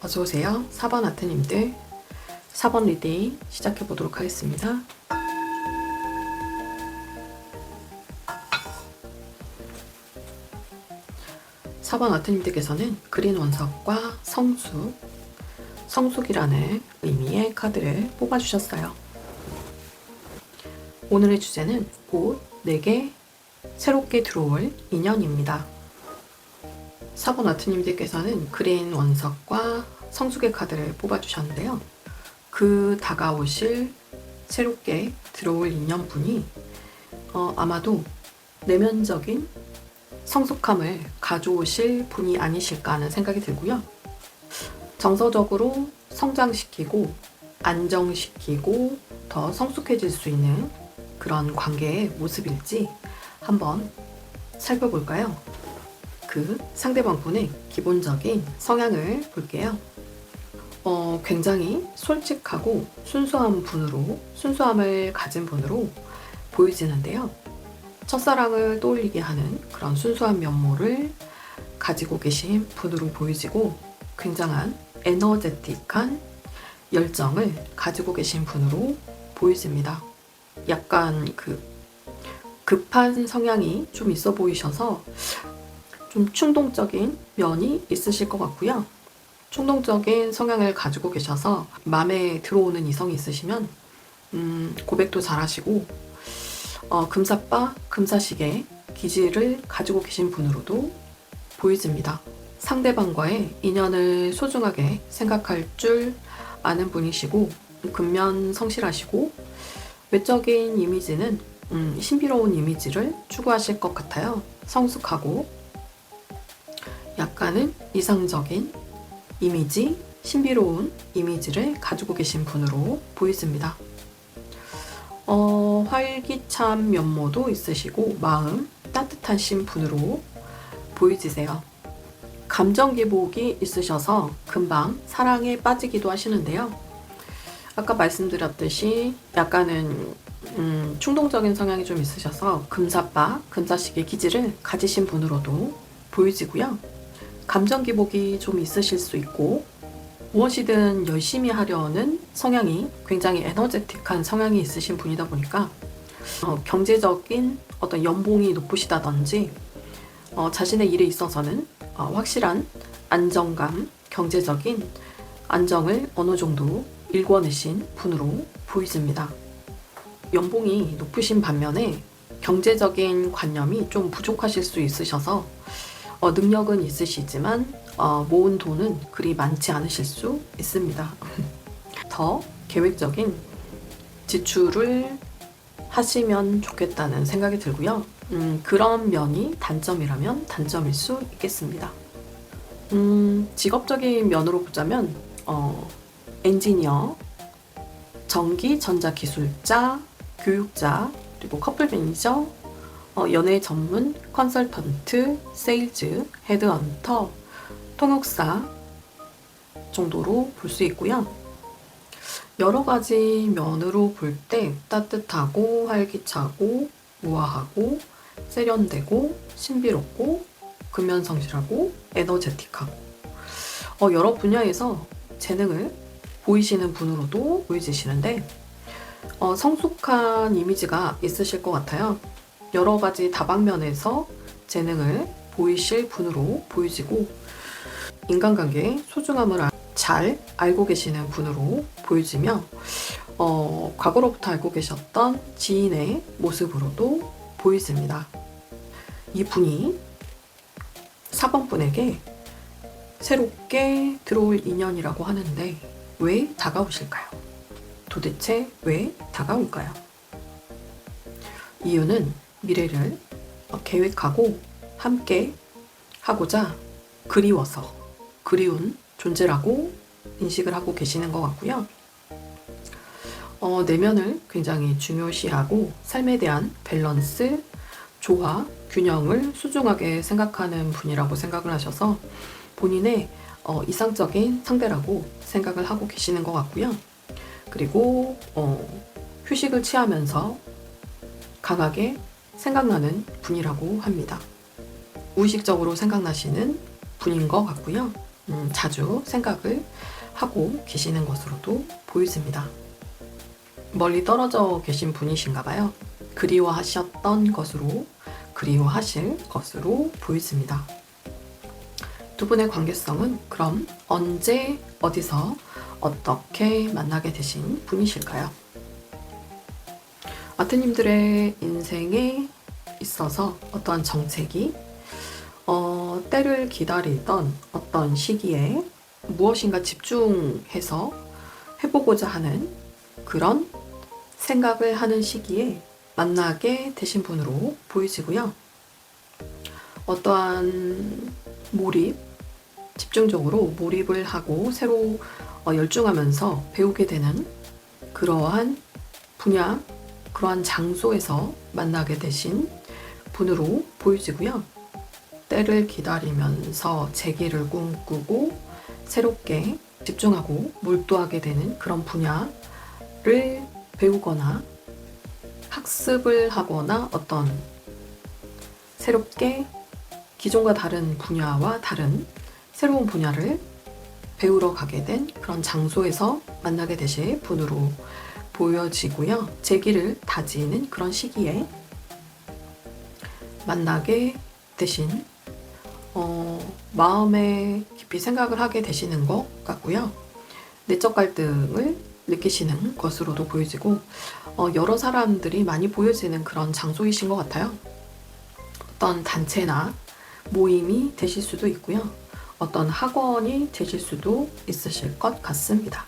어서오세요. 4번 아트님들 4번 리딩 시작해 보도록 하겠습니다. 사 번 아트님들께서는 그린 원석과 성숙이라는 의미의 카드를 뽑아주셨어요. 오늘의 주제는 곧 내게 새롭게 들어올 인연입니다. 4번 아트님들께서는 그린 원석과 성숙의 카드를 뽑아주셨는데요. 그 다가오실 새롭게 들어올 인연분이 아마도 내면적인 성숙함을 가져오실 분이 아니실까 하는 생각이 들고요. 정서적으로 성장시키고 안정시키고 더 성숙해질 수 있는 그런 관계의 모습일지 한번 살펴볼까요? 그 상대방 분의 기본적인 성향을 볼게요. 굉장히 솔직하고 순수함을 가진 분으로 보여지는데요. 첫사랑을 떠올리게 하는 그런 순수한 면모를 가지고 계신 분으로 보여지고 굉장한 에너제틱한 열정을 가지고 계신 분으로 보여집니다. 약간 급한 성향이 좀 있어 보이셔서 좀 충동적인 면이 있으실 것 같고요. 충동적인 성향을 가지고 계셔서 마음에 들어오는 이성이 있으시면 고백도 잘하시고 금사빠, 금사식의 기질을 가지고 계신 분으로도 보여집니다. 상대방과의 인연을 소중하게 생각할 줄 아는 분이시고 근면성실하시고 외적인 이미지는 신비로운 이미지를 추구하실 것 같아요. 성숙하고 약간은 이상적인 이미지, 신비로운 이미지를 가지고 계신 분으로 보여집니다. 활기찬 면모도 있으시고 마음 따뜻하신 분으로 보여지세요. 감정 기복이 있으셔서 금방 사랑에 빠지기도 하시는데요. 아까 말씀드렸듯이 약간은 충동적인 성향이 좀 있으셔서 금사빠, 금사식의 기질을 가지신 분으로도 보여지고요. 감정 기복이 좀 있으실 수 있고 무엇이든 열심히 하려는 성향이 굉장히 에너제틱한 성향이 있으신 분이다 보니까 경제적인 어떤 연봉이 높으시다든지 자신의 일에 있어서는 확실한 안정감, 경제적인 안정을 어느 정도 일궈내신 분으로 보이십니다. 연봉이 높으신 반면에 경제적인 관념이 좀 부족하실 수 있으셔서 능력은 있으시지만 모은 돈은 그리 많지 않으실 수 있습니다. 더 계획적인 지출을 하시면 좋겠다는 생각이 들고요. 그런 면이 단점이라면 단점일 수 있겠습니다. 직업적인 면으로 보자면 엔지니어, 전기 전자기술자, 교육자, 그리고 커플 매니저, 연애 전문 컨설턴트, 세일즈, 헤드헌터, 통역사 정도로 볼 수 있고요. 여러 가지 면으로 볼 때 따뜻하고 활기차고 우아하고 세련되고 신비롭고 근면성실하고 에너제틱하고 여러 분야에서 재능을 보이시는 분으로도 보여지시는데 성숙한 이미지가 있으실 것 같아요. 여러 가지 다방면에서 재능을 보이실 분으로 보여지고 인간관계의 소중함을 잘 알고 계시는 분으로 보여지며 과거로부터 알고 계셨던 지인의 모습으로도 보여집니다. 이 분이 4번 분에게 새롭게 들어올 인연이라고 하는데 왜 다가오실까요? 도대체 왜 다가올까요? 이유는 미래를 계획하고 함께 하고자 그리워서 그리운 존재라고 인식을 하고 계시는 것 같고요. 내면을 굉장히 중요시하고 삶에 대한 밸런스, 조화, 균형을 소중하게 생각하는 분이라고 생각을 하셔서 본인의 이상적인 상대라고 생각을 하고 계시는 것 같고요. 그리고 휴식을 취하면서 강하게 생각나는 분이라고 합니다. 무의식적으로 생각나시는 분인 것 같고요. 자주 생각을 하고 계시는 것으로도 보여집니다. 멀리 떨어져 계신 분이신가 봐요. 그리워하셨던 것으로 그리워하실 것으로 보여집니다. 두 분의 관계성은 그럼 언제 어디서 어떻게 만나게 되신 분이실까요? 아트님들의 인생에 있어서 어떠한 정책이 때를 기다리던 어떤 시기에 무엇인가 집중해서 해보고자 하는 그런 생각을 하는 시기에 만나게 되신 분으로 보이시고요. 어떠한 몰입, 집중적으로 몰입을 하고 새로 열중하면서 배우게 되는 그러한 분야, 그러한 장소에서 만나게 되신 분으로 보여지고요. 때를 기다리면서 재기를 꿈꾸고 새롭게 집중하고 몰두하게 되는 그런 분야를 배우거나 학습을 하거나 어떤 새롭게 기존과 다른 분야와 다른 새로운 분야를 배우러 가게 된 그런 장소에서 만나게 되실 분으로 보여지고요. 재기를 다지는 그런 시기에 만나게 되신 마음에 깊이 생각을 하게 되시는 것 같고요. 내적 갈등을 느끼시는 것으로도 보여지고 여러 사람들이 많이 보여지는 그런 장소이신 것 같아요. 어떤 단체나 모임이 되실 수도 있고요. 어떤 학원이 되실 수도 있으실 것 같습니다.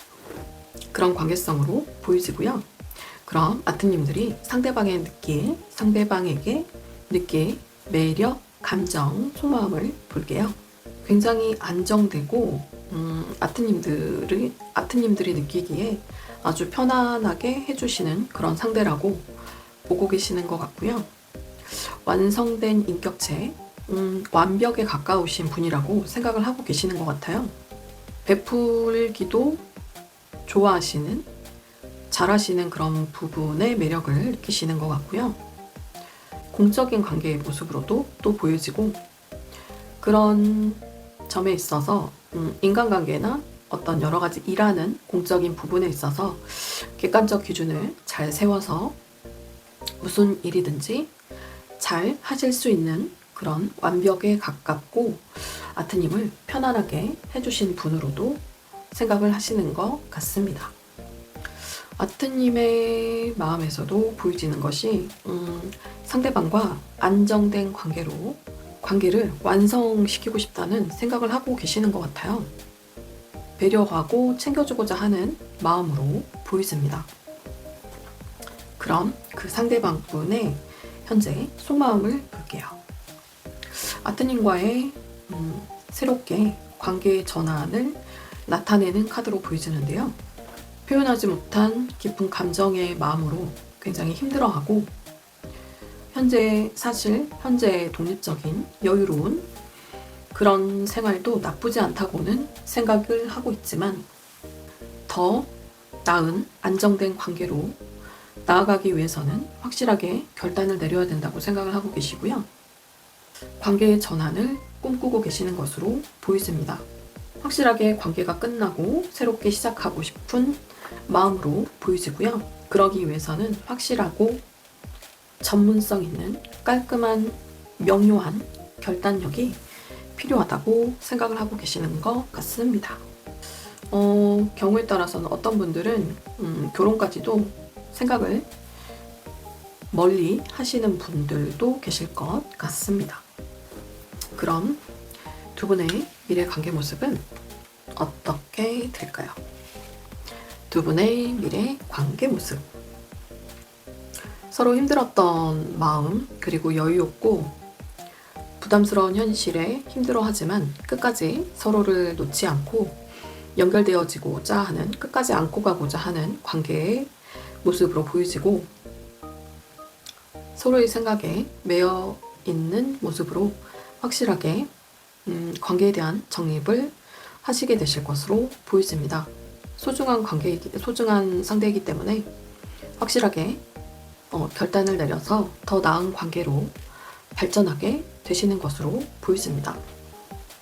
그런 관계성으로 보여지고요. 그럼 아트님들이 상대방에게 느낄 매력, 감정, 속마음을 볼게요. 굉장히 안정되고 아트님들이 느끼기에 아주 편안하게 해주시는 그런 상대라고 보고 계시는 것 같고요. 완성된 인격체, 완벽에 가까우신 분이라고 생각을 하고 계시는 것 같아요. 베풀기도 좋아하시는, 잘하시는 그런 부분의 매력을 느끼시는 것 같고요. 공적인 관계의 모습으로도 또 보여지고 그런 점에 있어서 인간관계나 어떤 여러 가지 일하는 공적인 부분에 있어서 객관적 기준을 잘 세워서 무슨 일이든지 잘 하실 수 있는 그런 완벽에 가깝고 아트님을 편안하게 해주신 분으로도 생각을 하시는 것 같습니다. 아트님의 마음에서도 보여지는 것이 상대방과 안정된 관계를 완성시키고 싶다는 생각을 하고 계시는 것 같아요. 배려하고 챙겨주고자 하는 마음으로 보여집니다. 그럼 그 상대방분의 현재 속마음을 볼게요. 아트님과의 새롭게 관계의 전환을 나타내는 카드로 보여지는데요. 표현하지 못한 깊은 감정의 마음으로 굉장히 힘들어하고 현재 독립적인 여유로운 그런 생활도 나쁘지 않다고는 생각을 하고 있지만 더 나은 안정된 관계로 나아가기 위해서는 확실하게 결단을 내려야 된다고 생각을 하고 계시고요. 관계의 전환을 꿈꾸고 계시는 것으로 보여집니다. 확실하게 관계가 끝나고 새롭게 시작하고 싶은 마음으로 보여지고요. 그러기 위해서는 확실하고 전문성 있는 깔끔한 명료한 결단력이 필요하다고 생각을 하고 계시는 것 같습니다. 경우에 따라서는 어떤 분들은 결혼까지도 생각을 멀리 하시는 분들도 계실 것 같습니다. 그럼 두 분의 미래 관계 모습은 어떻게 될까요? 두 분의 미래 관계 모습. 서로 힘들었던 마음, 그리고 여유롭고 부담스러운 현실에 힘들어하지만 끝까지 서로를 놓지 않고 연결되어지고자 하는, 끝까지 안고 가고자 하는 관계의 모습으로 보여지고 서로의 생각에 매여 있는 모습으로 확실하게 관계에 대한 정립을 하시게 되실 것으로 보여집니다. 소중한 상대이기 때문에 확실하게 결단을 내려서 더 나은 관계로 발전하게 되시는 것으로 보여집니다.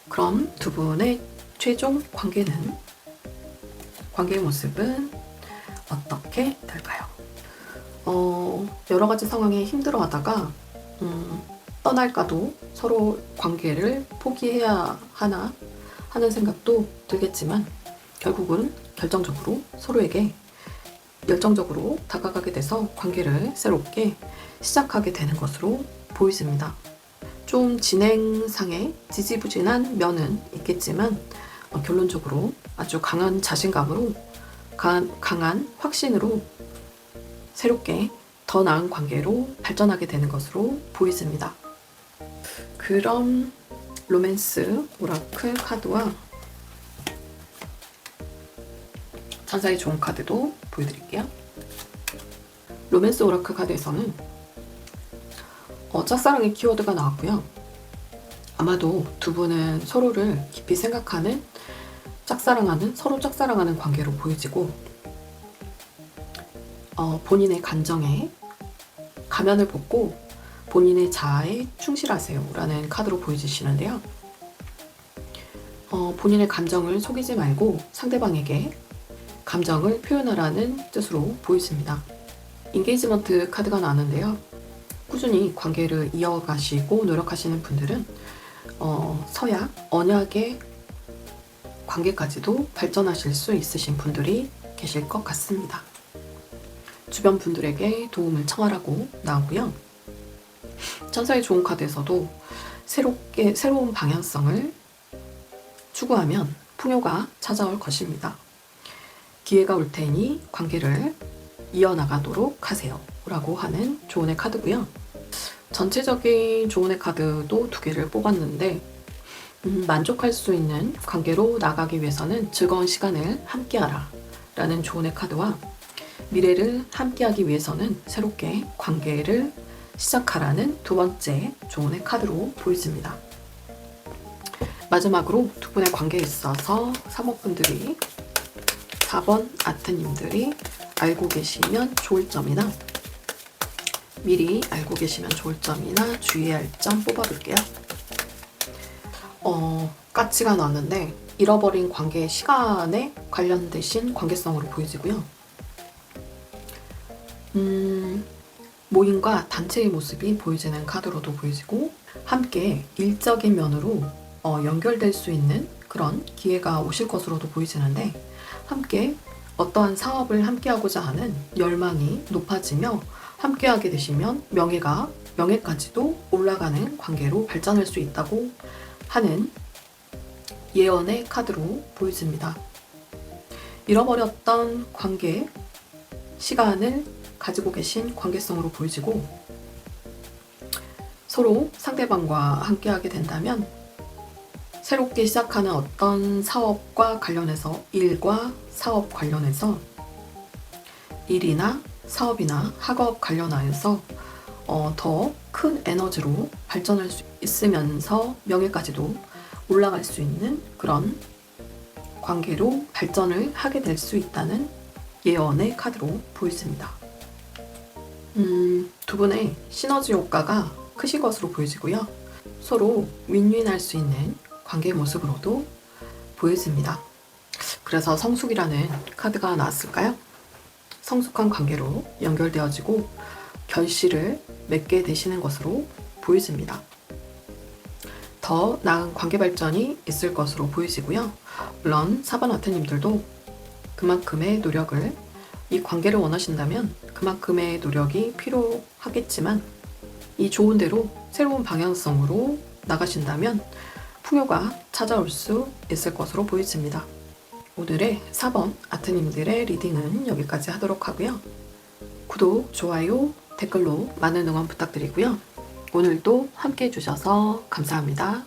그럼 두 분의 최종 관계의 모습은 어떻게 될까요? 여러 가지 상황에 힘들어하다가 떠날까도 서로 관계를 포기해야 하나 하는 생각도 들겠지만 결국은 결정적으로 서로에게 열정적으로 다가가게 돼서 관계를 새롭게 시작하게 되는 것으로 보여집니다. 좀 진행상에 지지부진한 면은 있겠지만 결론적으로 아주 강한 자신감으로 강한 확신으로 새롭게 더 나은 관계로 발전하게 되는 것으로 보여집니다. 그럼 로맨스 오라클 카드와 천사의 좋은 카드도 보여드릴게요. 로맨스 오라클 카드에서는 짝사랑의 키워드가 나왔고요. 아마도 두 분은 서로를 깊이 생각하는 서로 짝사랑하는 관계로 보여지고 본인의 감정에 가면을 벗고 본인의 자아에 충실하세요 라는 카드로 보여지시는데요. 본인의 감정을 속이지 말고 상대방에게 감정을 표현하라는 뜻으로 보여집니다. 인게이지먼트 카드가 나왔는데요. 꾸준히 관계를 이어가시고 노력하시는 분들은 언약의 관계까지도 발전하실 수 있으신 분들이 계실 것 같습니다. 주변 분들에게 도움을 청하라고 나오고요. 천사의 좋은 카드에서도 새로운 방향성을 추구하면 풍요가 찾아올 것입니다. 기회가 올 테니 관계를 이어나가도록 하세요 라고 하는 조언의 카드고요. 전체적인 조언의 카드도 두 개를 뽑았는데 만족할 수 있는 관계로 나가기 위해서는 즐거운 시간을 함께하라 라는 조언의 카드와 미래를 함께하기 위해서는 새롭게 관계를 시작하라는 두 번째 조언의 카드로 보여집니다. 마지막으로 두 분의 관계에 있어서 3호분들이 4번 아트님들이 알고 계시면 좋을 점이나 미리 알고 계시면 좋을 점이나 주의해야 할 점 뽑아볼게요. 까치가 나왔는데 잃어버린 관계의 시간에 관련되신 관계성으로 보여지고요. 모임과 단체의 모습이 보여지는 카드로도 보여지고 함께 일적인 면으로 연결될 수 있는 그런 기회가 오실 것으로도 보이지는데 함께 어떠한 사업을 함께하고자 하는 열망이 높아지며 함께하게 되시면 명예까지도 올라가는 관계로 발전할 수 있다고 하는 예언의 카드로 보여집니다. 잃어버렸던 관계, 시간을 가지고 계신 관계성으로 보여지고 서로 상대방과 함께하게 된다면 새롭게 시작하는 어떤 사업과 관련해서 일과 사업 관련해서 일이나 사업이나 학업 관련하여서 더 큰 에너지로 발전할 수 있으면서 명예까지도 올라갈 수 있는 그런 관계로 발전을 하게 될 수 있다는 예언의 카드로 보여집니다. 두 분의 시너지 효과가 크신 것으로 보여지고요. 서로 윈윈할 수 있는 관계의 모습으로도 보여집니다. 그래서 성숙이라는 카드가 나왔을까요? 성숙한 관계로 연결되어지고 결실을 맺게 되시는 것으로 보여집니다. 더 나은 관계 발전이 있을 것으로 보이시고요. 물론 4번 아트님들도 그만큼의 노력을, 이 관계를 원하신다면 그만큼의 노력이 필요하겠지만 이 좋은 대로 새로운 방향성으로 나가신다면 풍요가 찾아올 수 있을 것으로 보여집니다. 오늘의 4번 아트님들의 리딩은 여기까지 하도록 하고요. 구독, 좋아요, 댓글로 많은 응원 부탁드리고요. 오늘도 함께 해주셔서 감사합니다.